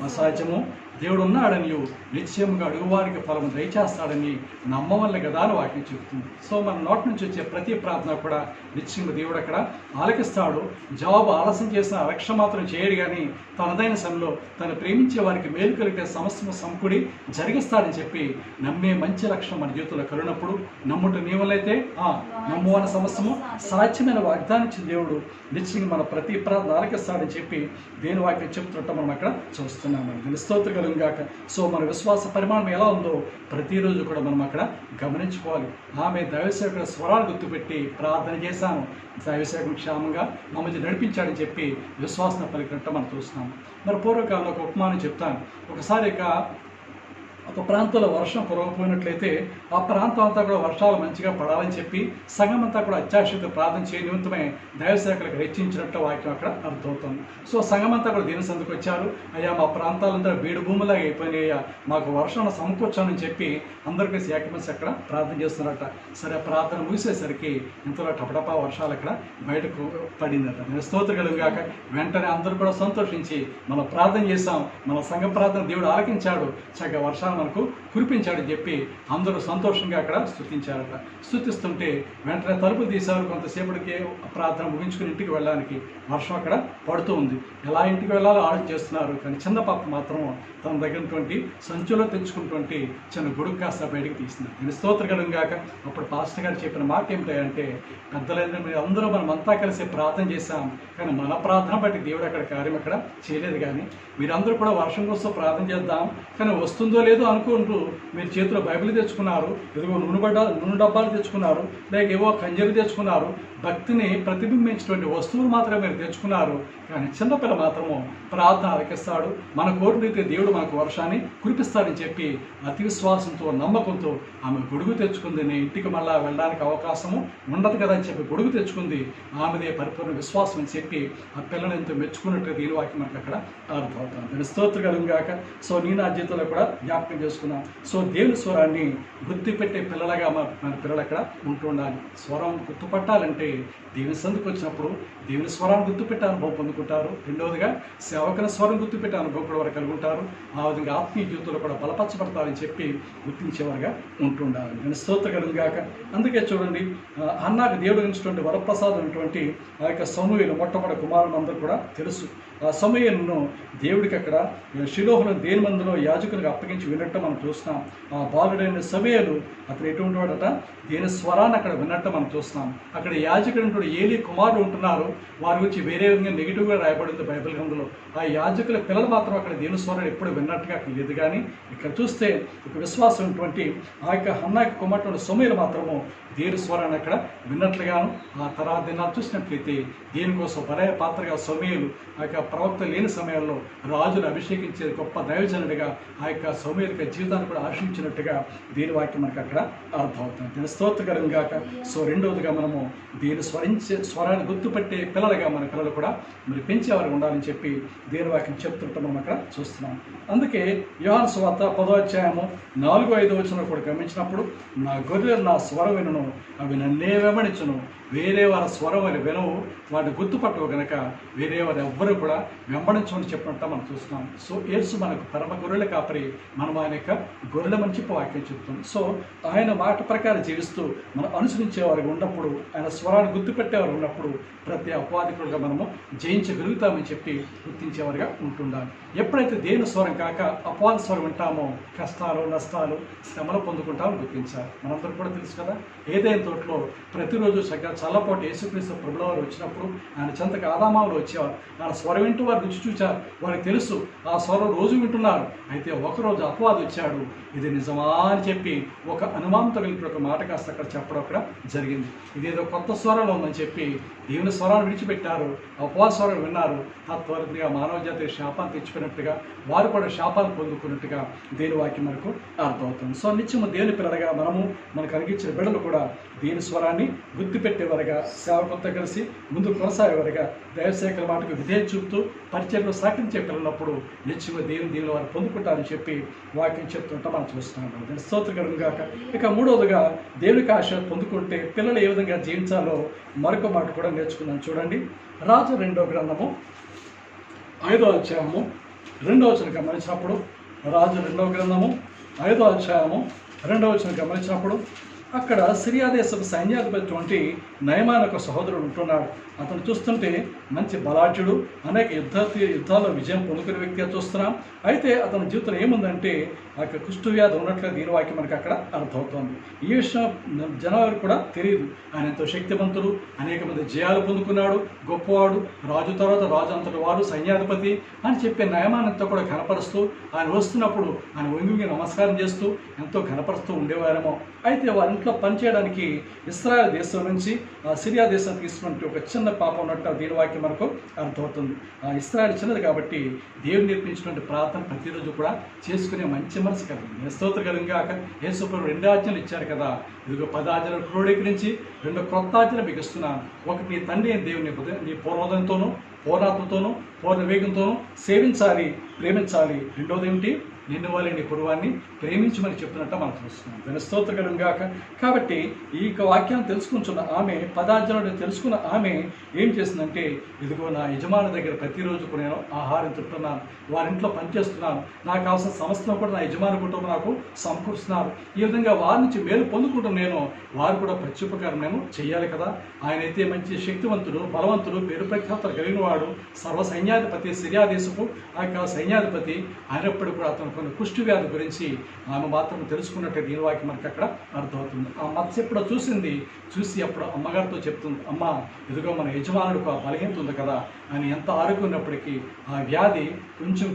అసాధ్యము, దేవుడు ఉన్నాడని నిశ్చయముగా అడుగువారికి ఫలము దయచేస్తాడని నమ్మవల్ల కదా అని వాక్యం చెబుతుంది. సో మన నోటి నుంచి వచ్చే ప్రతి ప్రార్థన కూడా నిశ్చయంగా దేవుడు అక్కడ ఆలకిస్తాడు. జవాబు ఆలస్యం చేసిన రక్షణ మాత్రం చేయడు, కానీ తనదైన సమయంలో తను ప్రేమించే వారికి మేలు కలిగే సమస్తము సమకూడి జరిగిస్తాడని చెప్పి నమ్మే మంచి లక్షణం మన జీవితంలో కలిగినప్పుడు నమ్ముట నీవలైతే నమ్మువన్న సమస్తము సాధ్యమైన వాగ్దానం ఇచ్చిన దేవుడు నిశ్చయంగా మన ప్రతి ప్రార్థన ఆలకిస్తాడని చెప్పి దేని వాక్యం చెప్తుంటాం మనం అక్కడ చూస్తున్నాము. దీని స్తోత్రం కలుగును గాక. సో మన విశ్వాస పరిమాణం ఎలా ఉందో ప్రతిరోజు కూడా మనం అక్కడ గమనించుకోవాలి. ఆమె దైవసేవకుల స్వరాలు గుర్తుపెట్టి ప్రార్థన చేశాను, దైవసేవకుడు క్షేమంగా మమ్మల్ని నడిపించాడని చెప్పి విశ్వాసం పలికినట్టు మనం చూస్తున్నాము. మరి పూర్వకాలంలో ఒక ఉపమానం చెప్తాను. ఒకసారి ఒక ప్రాంతంలో వర్షం కురవకపోయినట్లయితే ఆ ప్రాంతం అంతా కూడా వర్షాలు మంచిగా పడాలని చెప్పి సంఘం అంతా కూడా అత్యాశతో ప్రార్థన చేయ నిమిత్తమే దైవసేవకులకు హెచ్చించినట్టు వాక్యం అక్కడ అర్థమవుతుంది. సో సంఘం అంతా కూడా దీని సందుకు వచ్చారు. అయ్యా మా ప్రాంతాలంతా బీడు భూములాగా అయిపోయినాయ్యా, మాకు వర్షం సమకూర్చాలని చెప్పి అందరికీ ఏకమనిసి అక్కడ ప్రార్థన చేస్తున్నారట. సరే ప్రార్థన ముగిసేసరికి ఇంతలో టపటపా వర్షాలు అక్కడ బయటకు పడిందట. నేను స్తోత్రం కలుగుగాక. వెంటనే అందరూ కూడా సంతోషించి మనం ప్రార్థన చేశాం, మన సంఘ ప్రార్థన దేవుడు ఆలకించాడు, చక్కగా వర్షాలు మనకు కురిపించాడని చెప్పి అందరూ సంతోషంగా అక్కడ స్తుతించారట. స్తుతిస్తుంటే వెంటనే తలుపులు తీశారు. కొంతసేపటికి ప్రార్థన ముగించుకుని ఇంటికి వెళ్ళడానికి వర్షం అక్కడ పడుతూ ఉంది. ఎలా ఇంటికి వెళ్ళాలో ఆలోచన చేస్తున్నారు. కానీ చిన్న పాప మాత్రం తన దగ్గరటువంటి సంచులో తెచ్చుకున్నటువంటి చిన్న గొడుగు కాస్త బయటకు తీసింది. నేను స్తోత్రం కలుగుగాక. అప్పుడు పాస్టర్ గారు చెప్పిన మాట ఏమిటంటే, పెద్దలైన మీరు అందరూ మనం అంతా కలిసి ప్రార్థన చేశాం, కానీ మన ప్రార్థన బట్టి దేవుడు అక్కడ కార్యం అక్కడ చేయలేదు. కానీ మీరందరూ కూడా వర్షం కోసం ప్రార్థన చేద్దాం, కానీ వస్తుందో లేదో అనుకుంటూ మీరు చేతిలో బైబిల్ తెచ్చుకున్నారు, ఇదిగో నూనె డబ్బాలు తెచ్చుకున్నారు, లేక ఏవో కంజలు తెచ్చుకున్నారు, భక్తిని ప్రతిబింబించినటువంటి వస్తువులు మాత్రమే మీరు తెచ్చుకున్నారు. కానీ చిన్నపిల్ల మాత్రము ప్రార్థన ఆలకిస్తాడు, మన కోరినైతే దేవుడు మనకు వర్షాన్ని కురిపిస్తాడని చెప్పి అతి విశ్వాసంతో నమ్మకంతో ఆమె గొడుగు తెచ్చుకుంది. నేను ఇంటికి మళ్ళా వెళ్ళడానికి అవకాశము ఉండదు కదా అని చెప్పి గొడుగు తెచ్చుకుంది. ఆమెదే పరిపూర్ణ విశ్వాసం అని చెప్పి ఆ పిల్లని ఎంతో మెచ్చుకున్నట్టు దీని వాక్యం మనకు అక్కడ అర్థమవుతుంది. స్తోత్రం కలుగుగాక. సో నీ నా జీవితంలో కూడా జ్ఞాపకం చేసుకున్నాం. సో దేవుని స్వరాన్ని గుర్తుపెట్టే పిల్లలుగా మన పిల్లలు అక్కడ ఉంటూ ఉండాలి. స్వరం గుర్తుపట్టాలంటే దేవుని సందుకు వచ్చినప్పుడు దేవుని స్వరాన్ని గుర్తుపెట్టే అనుభవం పొందుకుంటారు. రెండవదిగా సేవకుల స్వరం గుర్తుపెట్టే అనుభవం కూడా వారు కలిగి ఉంటారు. ఆ విధంగా ఆత్మీయ జీవితంలో కూడా బలపరచబడతారని చెప్పి గుర్తించేవారుగా ఉంటుండాలి. నేను స్తోత్రం కలుగుగాక. అందుకే చూడండి, అన్నాకు దేవుడు ఇచ్చినటువంటి వరప్రసాదం అనేటువంటి ఆ యొక్క సమూయేలు మొట్టమొదటి కుమారుడు అందరూ కూడా తెలుసు. ఆ సమూయేలును దేవుడికి అక్కడ షిలోహులో దేని మందులో యాజకులకు అప్పగించి విన్నట్టు మనం చూస్తున్నాం. ఆ బాలుడైన సమూయేలు అతను ఎటువంటి వాడట, దేని స్వరాన్ని అక్కడ విన్నట్టు మనం చూస్తున్నాం. అక్కడ యాజకుడు ఏలీ కుమారుడు ఉంటున్నారు, వారి గురించి వేరే విధంగా నెగిటివ్గా రాయబడింది బైబిల్ గ్రంథంలో. ఆ యాజకుల పిల్లలు మాత్రం అక్కడ దేని స్వరాన్ని ఎప్పుడు విన్నట్టుగా అక్కడ లేదు. కానీ ఇక్కడ చూస్తే ఒక విశ్వాసం ఉన్నటువంటి ఆ యొక్క హన్నాకి కుమారుడు సమూయేలు మాత్రము దేని స్వరాన్ని అక్కడ విన్నట్లుగాను, ఆ తర్వాత దినాలు చూసినట్లయితే దేనికోసం పరాయ పాత్రగా సమూయేలు ఆ యొక్క ప్రవక్త లేని సమయంలో రాజును అభిషేకించే గొప్ప దైవజనుడిగా ఆ యొక్క సమూయేలు జీవితాన్ని కూడా ఆశించినట్టుగా దేని వాక్యం మనకు అక్కడ అర్థమవుతుంది. దీని స్తోత్రకరం గాక. సో రెండవదిగా మనము దేని స్వరాన్ని గుర్తుపెట్టే పిల్లలుగా మన పిల్లలు కూడా మరి పెంచేవారు ఉండాలని చెప్పి దేని వాక్యం చెప్తుంటే మనం అక్కడ చూస్తున్నాం. అందుకే యోహాను సువార్త 10వ అధ్యాయము 4-5 వచనం కూడా గమనించినప్పుడు, నా గొర్రెలు నా స్వరం వినును, అవి నన్నే వెంబడించును, వేరే వారి స్వరం అని వినవు, వాటిని గుర్తుపట్టవు గనక వేరే వారు ఎవ్వరూ కూడా వెంబడించమని చెప్పినట్టు మనం చూస్తున్నాం. సో యేసు మనకు పరమ గొర్రెల కాపరి, మనం ఆయన యొక్క గొర్రెలమని చెప్పి వాక్యం చెప్తుంది. సో ఆయన మాట ప్రకారం జీవిస్తూ మనం అనుసరించేవారు ఉన్నప్పుడు, ఆయన స్వరాన్ని గుర్తుపెట్టేవారు ఉన్నప్పుడు ప్రతి అపవాదికుడుగా మనము జయించగలుగుతామని చెప్పి గుర్తించేవారుగా ఉంటుండాలి. ఎప్పుడైతే దేవుని స్వరం కాక అపవాది స్వరం వింటామో కష్టాలు, నష్టాలు, శ్రమలు పొందుకుంటామని గుర్తించాలి. మనందరూ కూడా తెలుసు కదా, ఏదైనా తోటలో ప్రతిరోజు చక్కగా చల్లపాటు యేసుక్రీస్తు ప్రభుల వారు వచ్చినప్పుడు ఆయన చెంతకు ఆదామావులు వచ్చేవారు. ఆయన స్వరం వింటూ వారు రుచి చూచారు. వారికి తెలుసు ఆ స్వరం రోజు వింటున్నారు. అయితే ఒకరోజు అపవాది వచ్చాడు, ఇది నిజమా అని చెప్పి ఒక అనుమానంతో కలిపి ఒక మాట కాస్త అక్కడ చెప్పడం అక్కడ జరిగింది. ఇదేదో కొత్త స్వరంలో ఉందని చెప్పి దేవుని స్వరాన్ని విడిచిపెట్టారు, అపవాద స్వరం విన్నారు. తత్వరీతిగా మానవ జాతి శాపాన్ని తెచ్చిపోయినట్టుగా వారు కూడా శాపాన్ని పొందుకున్నట్టుగా దేని వాక్యం మనకు అర్థమవుతుంది. సో నిత్యము దేవుని పిల్లలుగా మనము మనకు కలిగించిన బిడ్డలు కూడా దేని స్వరాన్ని గుర్తుపెట్టేవారుగా, సేవకులతో కలిసి ముందు కొనసాగేవారుగా, దైవసేవకుల మాటకు విధేయత చూపుతూ పరిచయంలో సహకరించే పిల్లలప్పుడు నిత్యము దేవుని వారు పొందుకుంటారని చెప్పి వాక్యం చెప్తుంటే మనం చూస్తున్నాం. దాని స్తోత్రకరం గాక. ఇక మూడవదిగా దేవునికి ఆశ పొందుకుంటే పిల్లలు ఏ విధంగా జీవించాలో మరొక మాట కూడా నేర్చుకున్నాం. చూడండి, రాజు 2వ గ్రంథము 5వ అధ్యాయము 2వ వచనం గమనించినప్పుడు, రాజు 2వ గ్రంథము 5వ అధ్యాయము 2వ వచనం గమనించినప్పుడు అక్కడ సిరియా దేశపు సైన్యాధిపతి నయమాన్ ఒక సహోదరుడు ఉంటున్నాడు. అతను చూస్తుంటే మంచి బలాఢ్యుడు, అనేక యుద్ధాల్లో విజయం పొందుకునే వ్యక్తిగా చూస్తున్నాం. అయితే అతని జీవితంలో ఏముందంటే ఆ యొక్క కుష్ఠవ్యాధి ఉన్నట్లుగా దీని వాక్యం మనకి అక్కడ అర్థమవుతుంది. ఈ విషయం జనాలకు కూడా తెలియదు. ఆయన ఎంతో శక్తివంతుడు, అనేక మంది జయాలు పొందుకున్నాడు, గొప్పవాడు, రాజు తర్వాత రాజు అంతటి వాడు, సైన్యాధిపతి అని చెప్పే నయమానంతో కూడా ఘనపరుస్తూ ఆయన వస్తున్నప్పుడు ఆయన వంగి నమస్కారం చేస్తూ ఎంతో ఘనపరుస్తూ ఉండేవారేమో. అయితే వారి ఇంట్లో పనిచేయడానికి ఇశ్రాయేల్ దేశం నుంచి సిరియా దేశం తీసుకున్నట్టు ఒక చిన్న పాపం ఉన్నట్టు దీని వాక్యం మనకు అర్థమవుతుంది. ఇశ్రాయేల్ చిన్నది కాబట్టి దేవుడు నేర్పించినటువంటి ప్రార్థన ప్రతిరోజు కూడా చేసుకునే మంచి మనసు కలిగింది. స్తోత్రం కలిగాక యేసుప్రభువు 2 ఆజ్ఞలు ఇచ్చారు కదా, ఇదిగో 10 ఆజ్ఞలు క్రోడీకరించి 2 క్రొత్త ఆజ్ఞలు మీకు ఇస్తున్నాను. ఒకటి నీ తండ్రి దేవుని నీ పూర్వోదయంతోనూ పూర్ణాత్మతోనూ పూర్ణ వేగంతోనూ సేవించాలి, ప్రేమించాలి. రెండోది ఏమిటి? నిన్ను వాళ్ళ నీ పూర్వాన్ని ప్రేమించమని చెప్పినట్టు మనం చూస్తున్నాం. దాని స్తోత్రం గాక. కాబట్టి ఈ వాక్యాన్ని తెలుసుకుంటున్న ఆమె, 10 ఆజ్ఞలను తెలుసుకున్న ఆమె ఏం చేసిందంటే, ఇదిగో నా యజమాని దగ్గర ప్రతిరోజు నేను ఆహారం తింటున్నాను, వారింట్లో పనిచేస్తున్నాను, నాకు కావాల్సిన సమస్యను కూడా నా యజమాని కుటుంబం నాకు సమకూరుస్తున్నారు. ఈ విధంగా వారి నుంచి మేలు పొందుకుంటున్న నేను వారు కూడా ప్రత్యుపకారం నేను చేయాలి కదా. ఆయన అయితే మంచి శక్తివంతుడు, బలవంతుడు, పేరు ప్రఖ్యాతలు కలిగిన వాడు, సర్వ సైన్యాధిపతి, సిరియా దేశపు ఆ యొక్క సైన్యాధిపతి అయినప్పుడు కూడా అతను కొన్ని కుష్టి వ్యాధి గురించి ఆమె మాత్రం తెలుసుకున్నట్టు దీని వాక్యం మనకి అక్కడ అర్థమవుతుంది. ఆ మత్స్య ఎప్పుడో చూసి అప్పుడు అమ్మగారితో చెప్తుంది, అమ్మ ఇదిగో మన యజమానుడికి ఆ బలహీనత ఉంది కదా అని. ఎంత ఆరోగ్యమైనప్పటికీ ఆ వ్యాధి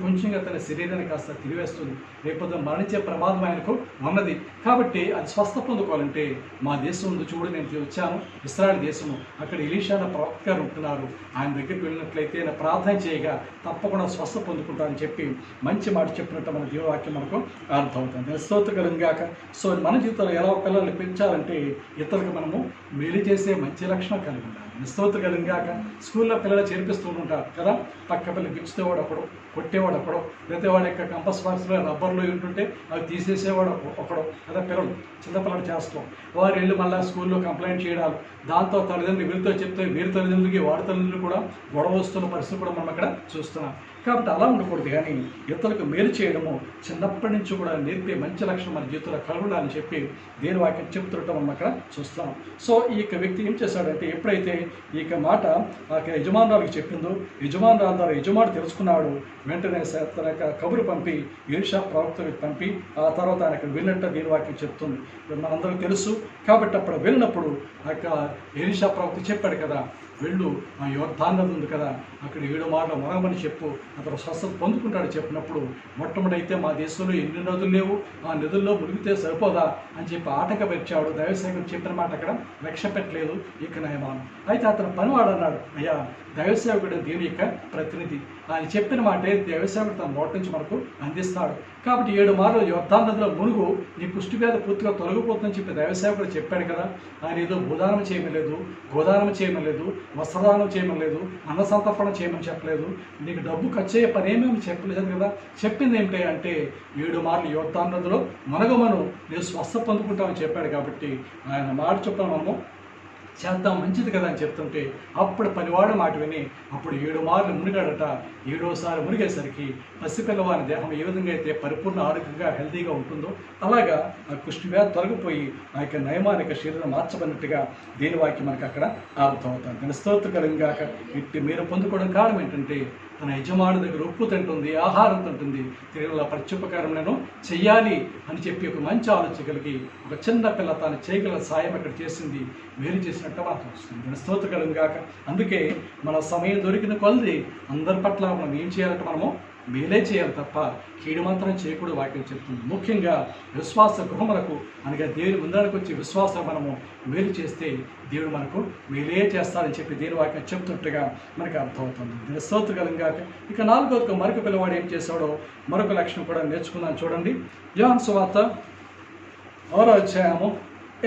కొంచెంగా తన శరీరాన్ని కాస్త తిరివేస్తుంది, లేకపోతే మరణించే ప్రమాదం ఆయనకు ఉన్నది. కాబట్టి అది స్వస్థ పొందుకోవాలంటే మా దేశం ఉంది చూడు, నేను వచ్చాను ఇశ్రాయేల్ దేశము, అక్కడ ఎలీషా ప్రవక్త గారు ఉంటున్నారు, ఆయన దగ్గరికి వెళ్ళినట్లయితే నేను ప్రార్థన చేయగా తప్పకుండా స్వస్థ పొందుకుంటానని చెప్పి మంచి మాట చెప్పినట్టు మన జీవవాక్యం మనకు అర్థమవుతుంది. స్తోత్రం గాక. సో మన జీవితంలో ఎలా పిల్లల్ని పెంచాలంటే ఇతరులకు మనము మేలు చేసే మంచి లక్షణం కలిగి ఉండాలి. స్తోత్రం గాక. స్కూల్లో పిల్లలు చేర్పిస్తూ ఉంటారు కదా, పక్క పిల్లలు గిచ్చేవాడు ఒకడు, కొట్టేవాడు ఒకడు, లేకపోతే వాడి యొక్క కంపస్ బాక్స్లో రబ్బర్లో ఉంటుంటే అవి తీసేసేవాడు ఒకడు కదా. పిల్లలు చిన్నపిల్లలు చేస్తాం, వారు వెళ్ళి మళ్ళీ స్కూల్లో కంప్లైంట్ చేయడాలు, దాంతో తల్లిదండ్రులు వీరితో చెప్తే వీరి తల్లిదండ్రులకి వాడి తల్లిదండ్రులు కూడా గొడవ వస్తున్న పరిస్థితి కూడా మనం అక్కడ చూస్తున్నాం. కాబట్టి అలా ఉండకూడదు, కానీ ఇతరులకు మేలు చేయడము చిన్నప్పటి నుంచి కూడా నేర్పే మంచి లక్షణం మన జీవితంలో కలుగుడాలని చెప్పి దేని వాక్యం చెప్తుండటం మనం అక్కడ చూస్తాం. సో ఈ యొక్క వ్యక్తి ఏం చేశాడంటే, ఎప్పుడైతే ఈ యొక్క మాట ఆ యజమానురాలకు చెప్పిందో, యజమానురాల ద్వారా యజమాని తెలుసుకున్నాడు. వెంటనే తన యొక్క కబురు పంపి ఎలీషా ప్రవక్తకి పంపి ఆ తర్వాత ఆయన అక్కడ వెళ్ళినట్టు దీని వాక్యం చెప్తుంది. మనందరికీ తెలుసు. కాబట్టి అప్పుడు వెళ్ళినప్పుడు ఆ యొక్క ఎలీషా ప్రవక్త చెప్పాడు కదా, వెళ్ళు ఆ యోర్దాను నది ఉంది కదా, అక్కడ 7 మార్లు మొరగమని చెప్పు, అతను స్వస్థత పొందుకుంటాడు. చెప్పినప్పుడు మొట్టమొదటి మా దేశంలో ఎన్ని నదులు లేవు, ఆ నదుల్లో మునిగితే సరిపోదా అని చెప్పి ఆటంకపరిచాడు. దైవసేవకుడు చెప్పిన మాట అక్కడ లక్ష్య పెట్టలేదు ఇక నయమాను. అయితే అతను పనివాడు అన్నాడు, అయ్యా దైవసేవకుడు దేవుని యొక్క ప్రతినిధి, ఆయన చెప్పిన మాటే దైవసేవకుడు తన నోటి నుంచి మనకు అందిస్తాడు. కాబట్టి 7 మార్లు యోర్దాను నదిలో మునుగు, నీ కుష్టి వ్యాధి పూర్తిగా తొలగిపోతుందని చెప్పి దైవసేవకుడు చెప్పాడు కదా. ఆయన ఏదో భూదానం చేయమలేదు, గోదానం చేయమలేదు, వస్త్రదానం చేయమలేదు, అన్న సంతర్పణ చేయమని చెప్పలేదు, నీకు డబ్బు ఖర్చు అయ్యే పని ఏమేమి చెప్పలేదు కదా. చెప్పింది ఏమిటి అంటే 7 మార్లు యోర్దాను నదిలో మునగమను, నేను స్వస్థ పొందుకుంటామని చెప్పాడు. కాబట్టి ఆయన మాట చొప్పున మనము చేద్దాం, మంచిది కదా అని చెప్తుంటే అప్పుడు పనివాడు మాట విని అప్పుడు 7 మార్లు మునిగాడట. 7వసారి మునిగేసరికి పసిపిల్లవాని దేహం ఏ విధంగా అయితే పరిపూర్ణ ఆరోగ్యంగా హెల్తీగా ఉంటుందో అలాగా ఆ కుష్టి వ్యాధి తొలగిపోయి ఆ యొక్క నయమానిక శరీరం మార్చబడినట్టుగా దేని వాక్యం మనకు అక్కడ అర్థమవుతుంది. దాని స్తోత్రకరంగాక ఇట్టి మీరు పొందుకోవడం కారణం ఏంటంటే, తన యజమాని దగ్గర ఉప్పు తింటుంది, ఆహారం తింటుంది, తిరిగిన ప్రత్యుపకారం నేను చెయ్యాలి అని చెప్పి ఒక మంచి ఆలోచన కలిగి ఒక చిన్న పిల్ల తాను చేయగల సాయం అక్కడ చేసింది, వేరు చేసినట్టు మాత్రం వస్తుంది. దాని స్తోత్రకరం గాక. అందుకే మన సమయం దొరికిన కొలది అందరి పట్ల మనం ఏం చేయాలంటే మనము మేలే చేయాలి తప్ప కీడు మాత్రం చేయకూడదు వాక్యం చెప్తుంది. ముఖ్యంగా విశ్వాస గృహములకు అనగా దేవుని ముందరకు వచ్చి విశ్వాసం మనము మేలు చేస్తే దేవుడు మనకు మేలే చేస్తారని చెప్పి దేవుని వాక్యం చెప్తున్నట్టుగా మనకు అర్థమవుతుంది. దీని స్తోత్రకరంగా. ఇక 4వ మరొక పిల్లవాడు ఏం చేశాడో మరొక లక్షణం కూడా నేర్చుకుందాం. చూడండి, యోహాను సువార్త 6వ అధ్యాయము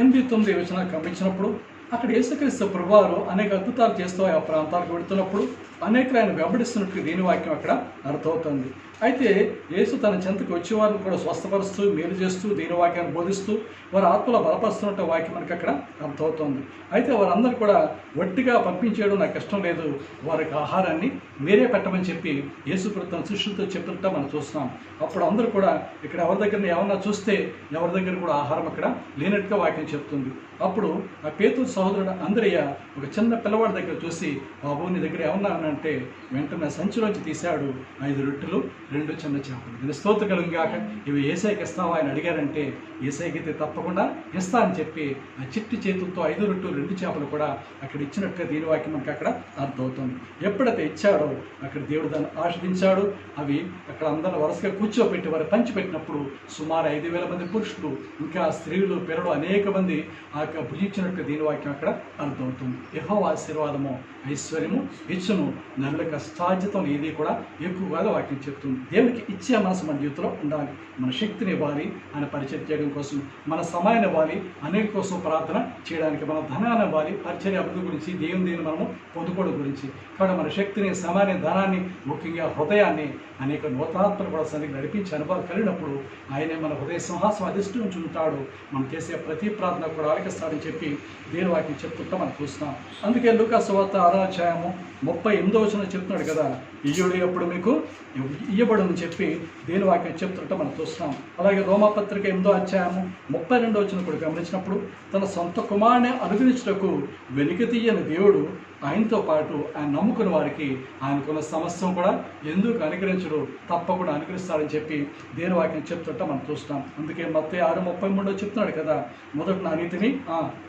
8-9 వచనాలు గమనించినప్పుడు అక్కడ యేసుక్రీస్తు ప్రభువారు అనేక అద్భుతాలు చేస్తూ ఆ ప్రాంతాలకు వెళుతున్నప్పుడు అనేకులు ఆయన వెంబడిస్తున్నట్టు దీని వాక్యం అక్కడ అర్థమవుతుంది. అయితే యేసు తన చెంతకు వచ్చేవారిని కూడా స్వస్థపరుస్తూ మేలు చేస్తూ దీని వాక్యాన్ని బోధిస్తూ వారి ఆత్మలో బలపరుస్తున్నట్టు వాక్యం మనకి అక్కడ అర్థమవుతుంది. అయితే వారందరూ కూడా వట్టిగా పంపించేయడం నాకు ఇష్టం లేదు, వారికి ఆహారాన్ని మీరే పెట్టమని చెప్పి యేసు తన శిష్యులతో చెప్తుంటా మనం చూస్తున్నాం. అప్పుడు అందరూ కూడా ఇక్కడ ఎవరి దగ్గర ఏమన్నా చూస్తే ఎవరి దగ్గర కూడా ఆహారం అక్కడ లేనట్టుగా వాక్యం చెప్తుంది. అప్పుడు ఆ పేతురు సహోదరుడు అంద్రయ్య ఒక చిన్న పిల్లవాడి దగ్గర చూసి, బాబు నీ దగ్గర ఏమన్నా అంటే వెంటనే సంచిలోంచి తీశాడు 5 రొట్టెలు 2 చిన్న చేపలు. దీని స్తోత్రం కలుగుగాక. ఇవి ఏసైకి ఇస్తావా అని అడిగారంటే ఏసైకి అయితే తప్పకుండా ఇస్తా అని చెప్పి ఆ చిట్టి చేతులతో 5 రొట్టెలు 2 చేపలు కూడా అక్కడ ఇచ్చినట్టుగా దీని వాక్యం మనకి అక్కడ అర్థమవుతుంది. ఎప్పుడైతే ఇచ్చాడో అక్కడ దేవుడు దాన్ని ఆస్వాదించాడు. అవి అక్కడ అందరూ వరుసగా కూర్చోబెట్టి వారు పంచిపెట్టినప్పుడు సుమారు 5,000 మంది పురుషులు ఇంకా స్త్రీలు పిల్లలు అనేక మంది ఆ యొక్క భుజించినట్టు దీని వాక్యం అక్కడ అర్థమవుతుంది. యెహోవా ఆశీర్వాదము ఐశ్వర్యము ఇచ్చును, నరుల కష్టార్జితం ఏది కూడా ఎక్కువగా వాక్యం చెప్తుంది. దేవునికి ఇచ్చే మనసు మన జీవితంలో ఉండాలి. మన శక్తిని ఇవ్వాలి ఆయన పరిచయం చేయడం కోసం, మన సమయాన్ని ఇవ్వాలి అనేక కోసం ప్రార్థన చేయడానికి, మన ధనాన్ని ఇవ్వాలి పరిచర్య అభివృద్ధి గురించి, దేవుని మనము పొందుకోవడం గురించి. కాబట్టి మన శక్తిని సమయాన్ని ధనాన్ని ముఖ్యంగా హృదయాన్ని అనేక నూతనాత్మలు కూడా సరిగ్గా నడిపించి అనుభవం కలిగినప్పుడు ఆయనే మన హృదయ సింహాసనం అధిష్ఠించి ఉంటాడు. మనం చేసే ప్రతి ప్రార్థన కూడా ఆలకిస్తాడని చెప్పి దేవుని వాక్యం చెప్తుంటా మనం చూస్తున్నాం. అందుకే లూకా సువార్త 6వ అధ్యాయము 38వ వచనం చెప్తున్నాడు కదా, ఇయ్యుడు ఎప్పుడు మీకు ఇయ్యబడుని చెప్పి దేవుని వాక్యం చెప్తుంటే మనం చూస్తున్నాం. అలాగే రోమాపత్రిక 8వ అధ్యాయము 32వ వచనం కూడా గమనించినప్పుడు తన సొంత కుమారుని అనుగ్రహించుటకు వెలికి తీయని దేవుడు ఆయనతో పాటు ఆయన నమ్ముకున్న వారికి ఆయనకున్న సమస్తం కూడా ఎందుకు అనుగ్రహించడు, తప్పకుండా అనుగ్రహిస్తాడని చెప్పి దేవుని వాక్యం చెప్తుంటే మనం చూస్తాం. అందుకే మత్తయి 6:33 చెప్తున్నాడు కదా, మొదట నా నీతిని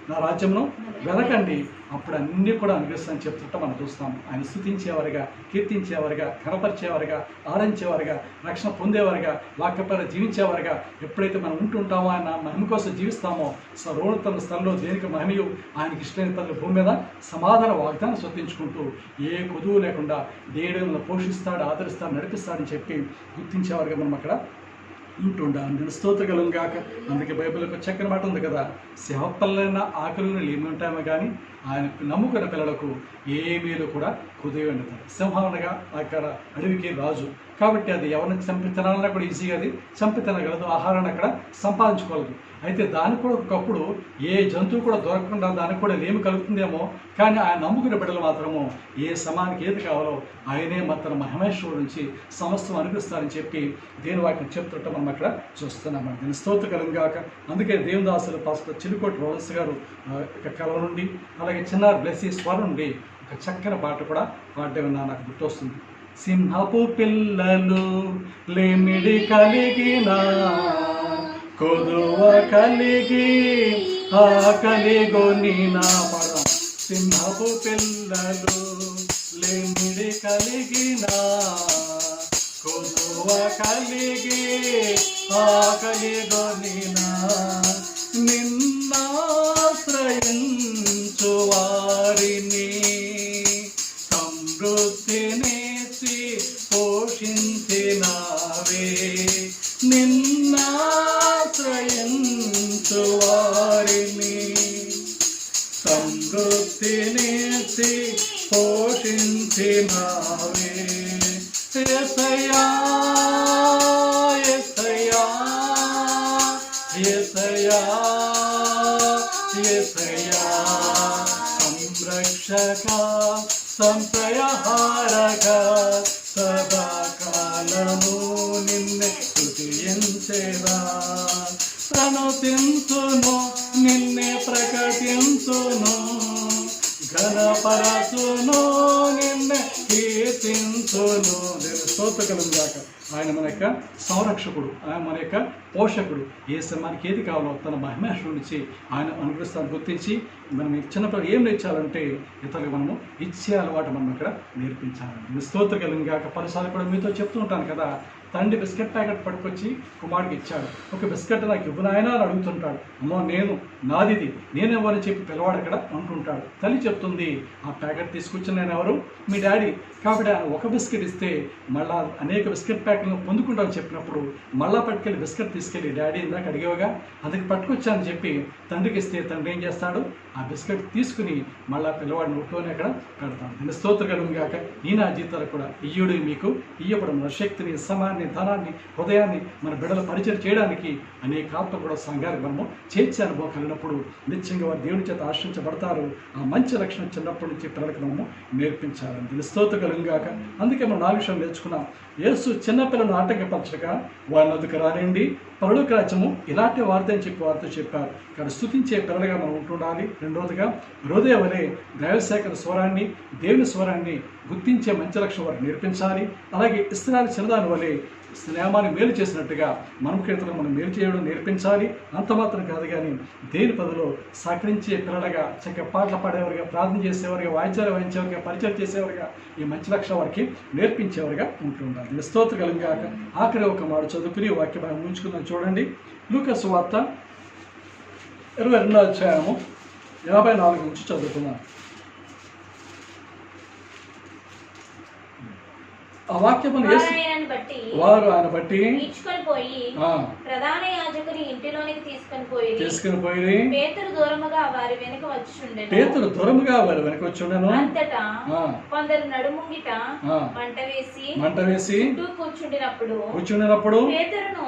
నా రాజ్యంను వెలకండి అప్పుడు అన్నీ కూడా అనుగ్రహిస్తానని చెప్తుంటే మనం చూస్తాం. ఆయన స్తుతించేవారుగా, కీర్తించేవారుగా, కనపరిచేవారుగా, ఆరాధించేవారుగా, రక్షణ పొందేవారుగా, వాక్యపర జీవించేవారుగా ఎప్పుడైతే మనం ఉంటుంటామో ఆయన మహిమ కోసం జీవిస్తామో సర్వోన్నత స్థలంలో దేనికి మహిమయు ఆయనకి ఇష్టమైన పనులు భూమి మీద సమాధాన వాగ్దానం స్వతించుకుంటూ ఏ కొదువు లేకుండా దేవుడు పోషిస్తాడు, ఆదరిస్తాడు, నడిపిస్తాడని చెప్పి గుర్తించేవారుగా మనం అక్కడ ఉంటుండాలి. నేను స్తోత్రగలం కాక. అందుకే బైబిల్కి చక్కని మాట ఉంది కదా, సింహపల్లైన ఆకలిని ఏమి ఉంటామో కానీ ఆయన నమ్ముకున్న పిల్లలకు ఏ మేలు కూడా కుదిరి ఉండదు. సింహం అనగా అక్కడ అడవికి రాజు కాబట్టి అది ఎవరిని చంపి తినాలన్నా కూడా ఈజీగా అది చంపి తినగలదు, ఆహారాన్ని అక్కడ సంపాదించుకోగలదు. అయితే దానికి కూడా ఒకప్పుడు ఏ జంతువు కూడా దొరకకుండా దానికి కూడా ఏమి కలుగుతుందేమో, కానీ ఆయన నమ్ముకునే బిడ్డలు మాత్రము ఏ సమానికి ఏది కావాలో ఆయనే తన మహేశ్వరుడు నుంచి సమస్తం అనుగ్రహిస్తారని చెప్పి దేవుని వాక్యం చెప్తుంటే మనం అక్కడ చూస్తున్నాం. దీని స్తోత్రకరం కాక. అందుకే దేవుని దాసులు పాస్టర్ చిలుకోటి రోహన్స్ గారు కళ నుండి అలాగే చిన్నారి బ్లెస్సీ స్వరం నుండి ఒక చక్కని పాట కూడా పాడడం నాకు గుర్తొస్తుంది. సింహపు పిల్లలు లేమిడి కలిగిన కొదువ కలిగి ఆకలిగొని నా పడం. సింహపు పిల్లలు లేమిడి కలిగిన కొదువ కలిగి ఆకలిగొని నిన్నాశ్రయించు వారిని సమృద్ధినేసి పోషించినావే. నిన్నాశ్రయించు వారిని సమృద్ధినేసి పోషించినావే. యేసయ్యా యేసయ్యా యేసయ్యా యేసయ్యా సంరక్షక సంశయహారక సదాకాలము నిన్నే స్తుతించెదా. ప్రణతింతును నిన్నే ప్రకటింతును ఘనపరచును నిన్నే కీర్తించును. స్తోత్రకలం గాక. ఆయన మన యొక్క సంరక్షకుడు, ఆయన మన యొక్క పోషకుడు. ఏ సమయానికి ఏది కావాలో తన మహిమేశ్వరు నుంచి ఆయన అనుగ్రహిస్తాన్ని గుర్తించి మనం చిన్నప్పుడు ఏం నేర్చాలంటే ఇతరులకు మనము ఇచ్చే అలవాటు మనం అక్కడ నేర్పించాలి. స్తోత్రకలం గాక. పలుసార్లు కూడా మీతో చెప్తూ ఉంటాను కదా, తండ్రి బిస్కెట్ ప్యాకెట్ పట్టుకొచ్చి కుమారుడికి ఇచ్చాడు. ఒక బిస్కెట్ నాకు ఇవ్వు నాయనా అని అడుగుతుంటాడు. అమ్మో నాదిది నేనెవరని చెప్పి పిల్లవాడు అక్కడ అంటుంటాడు. తల్లి చెప్తుంది, ఆ ప్యాకెట్ తీసుకొచ్చిన నేను ఎవరు? మీ డాడీ. కాబట్టి ఆయన ఒక బిస్కెట్ ఇస్తే మళ్ళా అనేక బిస్కెట్ ప్యాకెట్లను పొందుకుంటామని చెప్పినప్పుడు మళ్ళా పట్టుకెళ్ళి బిస్కెట్ తీసుకెళ్ళి డాడీ ఇందాక అడిగేవగా అందుకు పట్టుకొచ్చానని చెప్పి తండ్రికి ఇస్తే తండ్రి ఏం చేస్తాడు? ఆ బిస్కెట్ తీసుకుని మళ్ళా పిల్లవాడి నోట్లోనే అక్కడ పెడతాడు. నేను స్తోత్రకరం గాక ఈ నా జీవితాలు కూడా ఇయ్యుడు మీకు ఇయ్యబడిన శక్తిని, సమాన్ని, ధనాన్ని, హృదయాన్ని మన బిడ్డల పరిచయం చేయడానికి అనేక ఆత్మ కూడా సంఘానికి మనము చేర్చే అనుభవం కలిగినప్పుడు నిత్యంగా వారు దేవుని చేత ఆశ్రయించబడతారు. ఆ మంచి లక్షణం చిన్నప్పటి నుంచి పిల్లలకు మనము నేర్పించాలని దీని స్తోత్రకరం గాక. అందుకే మనం 4 విషయాలు నేర్చుకున్నాం. యేసు చిన్నపిల్లలను ఆటంకపరచక వాళ్ళ వద్దకు రానండి, పరలోక రాజ్యము ఇలాంటి వార్త అని చెప్పి వారితో చెప్పారు. కానీ స్తుతించే పిల్లలుగా మనం ఉంటుండాలి. రెండవదిగా హృదయ వలె దైవసేకర స్వరాన్ని, దేవుని స్వరాన్ని గుర్తించే మంచి లక్షణం వారికి నేర్పించాలి. అలాగే ఇస్రాయేలు చిన్నదాని వలె స్నేహాన్ని మేలు చేసినట్టుగా మనం కీర్తన మనం మేలు చేయడం నేర్పించాలి. అంత మాత్రం కాదు కానీ దేని పదలో సహకరించే పిల్లలుగా, చక్కగా పాటలు పాడేవారుగా, ప్రార్థన చేసేవారుగా, వాయిద్యాలు వాయించేవారుగా, పరిచయం చేసేవారుగా, ఈ మంచి లక్షణం వారికి నేర్పించేవారుగా ఉంటుండాలి. దీని స్తోత్రకరం గాక. ఆఖరి ఒక మాట చదువుకుని వాక్య భాగం ఉంచుకుందాం. చూడండి, లూకా సువార్త 22వ అధ్యాయము 54 నుంచి చదువుకున్నాం. ఆ వాక్యమును వారు ఆయన బట్టి ప్రధాన యాజకుని ఇంటిలోనికి తీసుకొని పోయి పేతురు దూరముగా వారి వెనుక వచ్చి ఉండెను. అంతటా కొందరు నడుముంగిట మంట వేసి కూర్చుండినప్పుడు పేతురును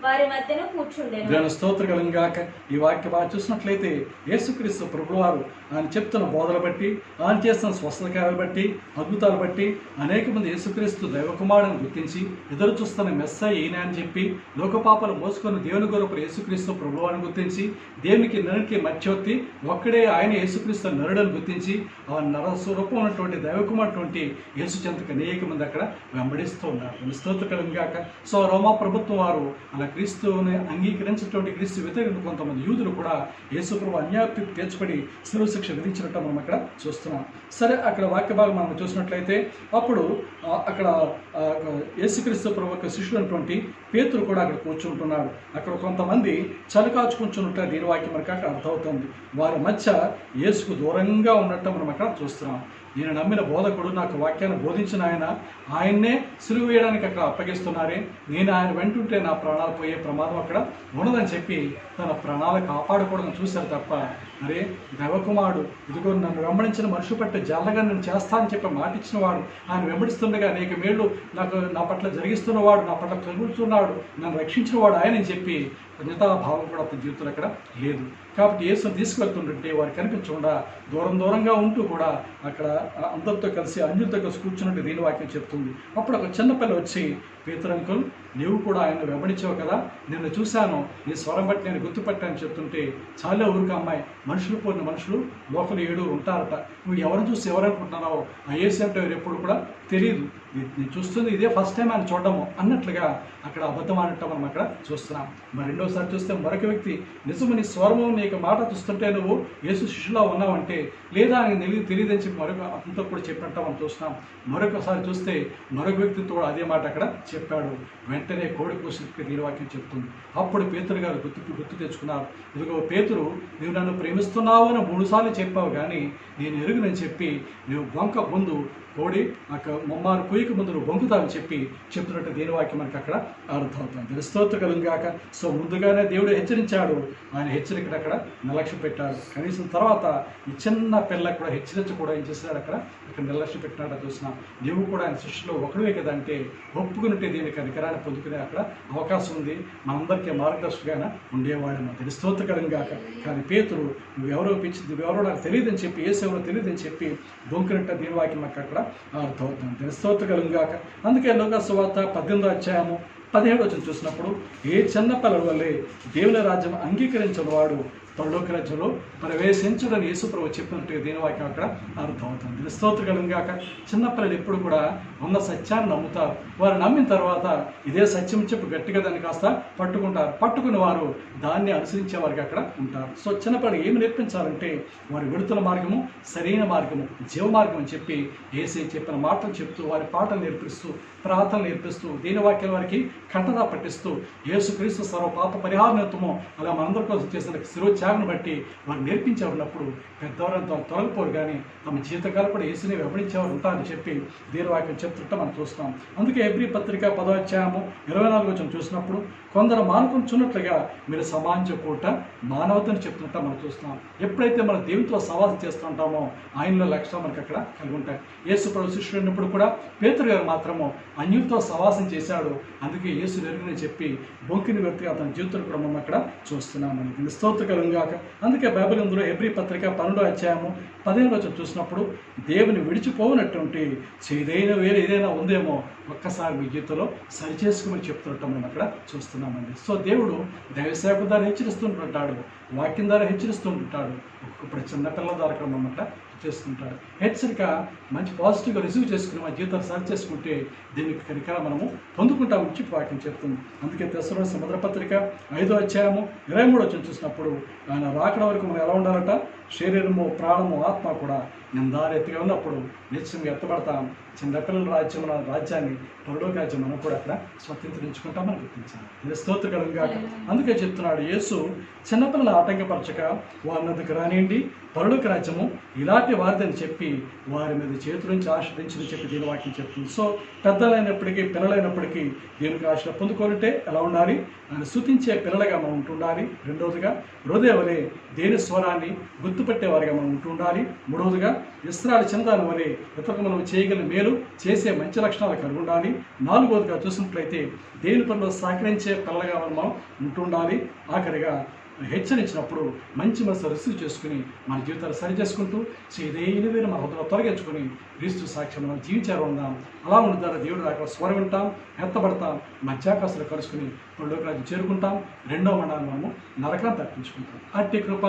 వారి మధ్యన కూర్చుండెను. దేవుని స్తోత్రం గాక. ఈ వాక్య బాగా చూసినట్లయితే యేసుక్రీస్తు ప్రభువారు ఆయన చెప్తున్న బోధలు బట్టి, ఆయన చేస్తున్న స్వస్థకాలు బట్టి, అద్భుతాలు బట్టి అనేక మంది యేసుక్రీస్తు దైవకుమారుని గుర్తించి ఎదురు చూస్తున్న మెస్సయ్య ఈయన అని చెప్పి లోకపాపలు మోసుకొని దేవుని గొరపలు యేసుక్రీస్తు ప్రభువాన్ని గుర్తించి దేవునికి నరునికి మధ్యవర్తి ఒక్కడే ఆయన యేసుక్రీస్తు నరుడని గుర్తించి ఆ నరస్వరూపం ఉన్నటువంటి దైవకుమారుటువంటి యేసు చెంతకు అనేక మంది అక్కడ వెంబడిస్తూ ఉన్నారు. స్తోత్రకరం గాక. సో రోమా ప్రభుత్వం వారు అలా క్రీస్తుని అంగీకరించినటువంటి క్రీస్తు వ్యతిరేక కొంతమంది యూదులు కూడా యేసు ప్రభు అన్యాయం తీర్చబడి శిలువ శిక్ష విధించినట్టు మనం అక్కడ చూస్తున్నాం. సరే, అక్కడ వాక్య భాగం మనం చూసినట్లయితే అప్పుడు అక్కడ యేసుక్రీస్తు ప్రభు యొక్క శిష్యుడు అటువంటి పేతురు కూడా అక్కడ కూర్చుంటున్నాడు. అక్కడ కొంతమంది చలికాచుకుంటున్నట్టు దీని వాక్యం మనకు అక్కడ అర్థమవుతుంది. వారి మధ్య యేసుకు దూరంగా ఉన్నట్టు మనం అక్కడ చూస్తున్నాం. నేను నమ్మిన బోధకుడు, నాకు వాక్యాన్ని బోధించిన ఆయన్నే సిలువ వేయడానికి అక్కడ అప్పగిస్తున్నారే, నేను ఆయన వెంటుంటే నా ప్రాణాలు పోయే ప్రమాదం అక్కడ ఉండదని చెప్పి తన ప్రాణాలు కాపాడుకోవడం చూశారు తప్ప, అరే దైవకుమారుడు ఇదిగో నన్ను వెంబడించిన మనుషు పట్ల జాలగా నేను చేస్తానని చెప్పి మాటిచ్చిన వాడు, ఆయన వెంబడిస్తుండగా అనేక మేళ్ళు నా పట్ల జరిగిస్తున్నవాడు, నా పట్ల కలుగుతున్నాడు, నన్ను రక్షించిన వాడు ఆయన అని చెప్పి భావం కూడా అతని జీవితంలో అక్కడ లేదు. కాబట్టి యేసుని తీసుకెళ్తుంటే వారు కనిపించకుండా దూరంగా ఉంటూ కూడా అక్కడ అందరితో కలిసి అన్యులతో కలిసి కూర్చున్నట్టు దీని వాక్యం చెప్తుంది. అప్పుడు ఒక చిన్నపిల్ల వచ్చి, పేతురు అంకుల్ నీవు కూడా ఆయన వెంబడించావు కదా, నిన్ను చూశాను, నీ స్వరం బట్టి నేను గుర్తుపట్టాను చెప్తుంటే, చాలా ఊరికి అమ్మాయి, మనుషులు పోయిన మనుషులు లోపల 7 ఉంటారట, నువ్వు ఎవరిని చూసి ఎవరనుకుంటున్నావు, ఆ యేసు అంటే ఎప్పుడు కూడా తెలియదు, నేను చూస్తుంది ఇదే ఫస్ట్ టైం ఆయన చూడడము అన్నట్లుగా అక్కడ అబద్ధం అనటం మనం అక్కడ చూస్తున్నాం. మరి రెండోసారి చూస్తే మరొక వ్యక్తి, నిజము నీ స్వరము నీకు మాట చూస్తుంటే నువ్వు యేసు శిష్యులా ఉన్నావంటే, లేదా ఆయన తెలియదని చెప్పి మరొక అతనితో కూడా చెప్పినట్టు మనం చూస్తున్నాం. మరొకసారి చూస్తే మరొక వ్యక్తితో కూడా అదే మాట అక్కడ చెప్పాడు. వెంటనే కోడి కూసికి నీరువాక్యం చెప్తుంది. అప్పుడు పేతురు గారు గుర్తు తెచ్చుకున్నారు. ఇదిగో పేతురు, నువ్వు నన్ను ప్రేమిస్తున్నావు అని 3 సార్లు చెప్పావు, కానీ నేను ఎరుగునని చెప్పి నువ్వు బొంక ముందు కోడి మమ్మారు కుయ్యకు ముందు నువ్వు బొంకుతావని చెప్పి చెప్తున్నట్టు దేని వాక్యం మనకి అక్కడ అర్థమవుతుంది. స్తోత్రం గాక. సో ముందుగానే దేవుడు హెచ్చరించాడు, ఆయన హెచ్చరికను అక్కడ నిర్లక్ష్యం పెట్టాడు. కనీసం తర్వాత ఈ చిన్న పిల్లలకు కూడా హెచ్చరించి కూడా ఏం చేస్తున్నాడు, అక్కడ నిర్లక్ష్యం పెట్టినాడు చూసినా. నీవు కూడా ఆయన సృష్టిలో ఒకడే కదా అంటే ఒప్పుకున్నట్టే దీనికి అధికారాన్ని పొందుకునే అక్కడ అవకాశం ఉంది, మనందరికీ మార్గదర్శకుగా ఉండేవాడు. స్తోత్రం గాక. కానీ పేతురు నువ్వెవరో నాకు తెలియదని చెప్పి, ఏసేవరో తెలియదని చెప్పి బొంకినట్టు దీని వాక్యం మాకు అక్కడ అర్థమవుతుంది. స్తోత్రం గాక. అందుకే లూకా సువార్త 18వ అధ్యాయము 17 చూసినప్పుడు, ఏ చిన్న పిల్లల వల్లే దేవుని రాజ్యం అంగీకరించిన వాడు పరలోక రాజ్యంలో ప్రవేశించుడని యేసుప్రభు చెప్పినట్టుగా దీని వాక్యం అక్కడ అర్థమవుతుంది. స్తోత్రం గాక. చిన్నపిల్లలు ఎప్పుడు కూడా ఉన్న సత్యాన్ని నమ్ముతారు. వారు నమ్మిన తర్వాత ఇదే సత్యం చెప్పి గట్టిగా దాన్ని కాస్త పట్టుకుంటారు. పట్టుకుని వారు దాన్ని అనుసరించే వారికి అక్కడ ఉంటారు. సో చిన్నపిల్లలు ఏమి నేర్పించాలంటే, వారు వెళుతున్న మార్గము సరైన మార్గము, జీవ మార్గం అని చెప్పి యేసే చెప్పిన మాటలు చెప్తూ వారి పాటలు నేర్పిస్తూ ప్రార్థనలు నేర్పిస్తూ దీని వాక్యాల వారికి కంటదా పట్టిస్తూ యేసుక్రీస్తు సర్వ పాప పరిహారత్వమో అలా మనందరి కోసం చేసిన శిరోత్యాగను బట్టి వారు నేర్పించేవారినప్పుడు పెద్దవారంతా తొలగిపోరు కానీ తమ జీవితకాలు కూడా యేసుని వెంబడించేవారు ఉంటారని చెప్పి దీని వాక్యం చెప్తుంటే మనం చూస్తాం. అందుకే హెబ్రీ పత్రిక 10వ అధ్యాయము 24వ వచనం చూసినప్పుడు కొందరు మానుకుంటున్నట్లుగా మీరు సమాజ కూట మానవతని చెప్తుంటా మనం చూస్తున్నాం. ఎప్పుడైతే మనం దేవునితో సవాసం చేస్తుంటామో ఆయనలో లక్ష్యం మనకి అక్కడ కలిగి ఉంటాయి. యేసు ప్రభు శిష్యుడు ఉన్నప్పుడు కూడా పేతురు గారు మాత్రము అన్యులతో సవాసం చేశాడు. అందుకే యేసు నెరుగునని చెప్పి బొంకిన వ్యక్తిగా అతని జీవితం కూడా మనం అక్కడ చూస్తున్నాం. మనకి స్తోత్రకరంగాక. అందుకే బైబిల్ అందులో హెబ్రీ పత్రిక 12వ అధ్యాయము 15వ వచనం చూసినప్పుడు దేవుని విడిచిపోనటువంటి చేదైన వేరే ఏదైనా ఉందేమో ఒక్కసారి మీ జీవితంలో సరిచేసుకోమని చెప్తుంటాం మనం అక్కడ చూస్తున్నామండి. సో దేవుడు దైవసేవకు ద్వారా హెచ్చరిస్తుంటుంటాడు, వాక్యం ద్వారా హెచ్చరిస్తుంటాడు, ఒక్కొక్కప్పుడు చిన్నపిల్లల ద్వారా కూడా మనం అట్లా చేస్తుంటాడు. హెచ్చరిక మంచి పాజిటివ్గా రిసీవ్ చేసుకుని మన జీవితాలు సరి చేసుకుంటే దీనికి కనుక మనము పొందుకుంటామని చెప్పి వాక్యం చెప్తుంది. అందుకే తెస్సలోనికీయుల మొదటి పత్రిక 5వ అధ్యాయము 23వ వచనం చూసినప్పుడు ఆయన రాకడ వరకు మనం ఎలా ఉండాలట, శరీరము ప్రాణము ఆత్మ కూడా నిందారెత్తిగా ఉన్నప్పుడు నిత్యంగా ఎత్తబడతాం. చిన్నపిల్లల రాజ్యాన్ని పరలోక రాజ్యం మనం కూడా అక్కడ స్వతంత్రించుకుంటామని గుర్తించాలి. ఇది స్తోత్రకరంగా. అందుకే చెప్తున్నాడు యేసు, చిన్నపిల్లలు ఆటంకపరచక వారి మీదకి రానియండి, పరలోక రాజ్యము ఇలాంటి వారిదని చెప్పి వారి మీద చేతుల నుంచి ఆశ్రయించని చెప్పి దీని వాక్యం చెప్తుంది. సో పెద్దలైనప్పటికీ పిల్లలైనప్పటికీ దేవునికి ఆశ పొందుకోవాలంటే ఎలా ఉండాలి, ఆయన స్తుతించే పిల్లలుగా మనం ఉంటుండాలి. రెండవదిగా హృదయ వలె దేని స్వరాన్ని గుర్తుపెట్టేవారిగా మనం ఉంటుండాలి. మూడవదిగా ఇస్రాయేలు చిన్నదాని వలె ఇతరులకు మనం చేయగల మేలు చేసే మంచి లక్షణాలు కలిగి ఉండాలి. నాలుగవదిగా చూసినట్లయితే దేని పనిలో సహకరించే పిల్లలుగా మనం ఉంటుండాలి. ఆఖరిగా హెచ్చరించినప్పుడు మంచి మనసు రిసీవ్ చేసుకుని మన జీవితాలు సరి చేసుకుంటూ చేదైన వేరు మన హృదయంలో తొలగించుకొని క్రీస్తు సాక్ష్యం మనం జీవించారు ఉందాం. అలా ఉండదాన్ని దేవుడు దాకా స్వరం వింటాం, ఎత్తబడతాం, మధ్యాకాశాలు కలుసుకుని పరలోక రాజ్యం చేరుకుంటాం. రెండవ మరణాన్ని మనము నరకాన్ని తప్పించుకుంటాం. అట్టి కృప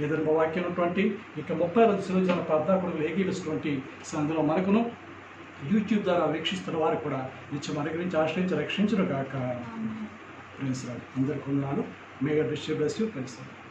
ఏదైనా వాక్యం ఉన్నటువంటి ఇక 30 శిరోజన ప్రార్థనా కొడుకులు ఏకీవిస్తున్నటువంటి అందులో మనకును యూట్యూబ్ ద్వారా వీక్షిస్తున్న వారు కూడా నిత్యం మన గురించి ఆశ్రయించి రక్షించను కాక. ప్రిన్స్ అందరికీ వందనాలు. May God bless you. Praise the Lord.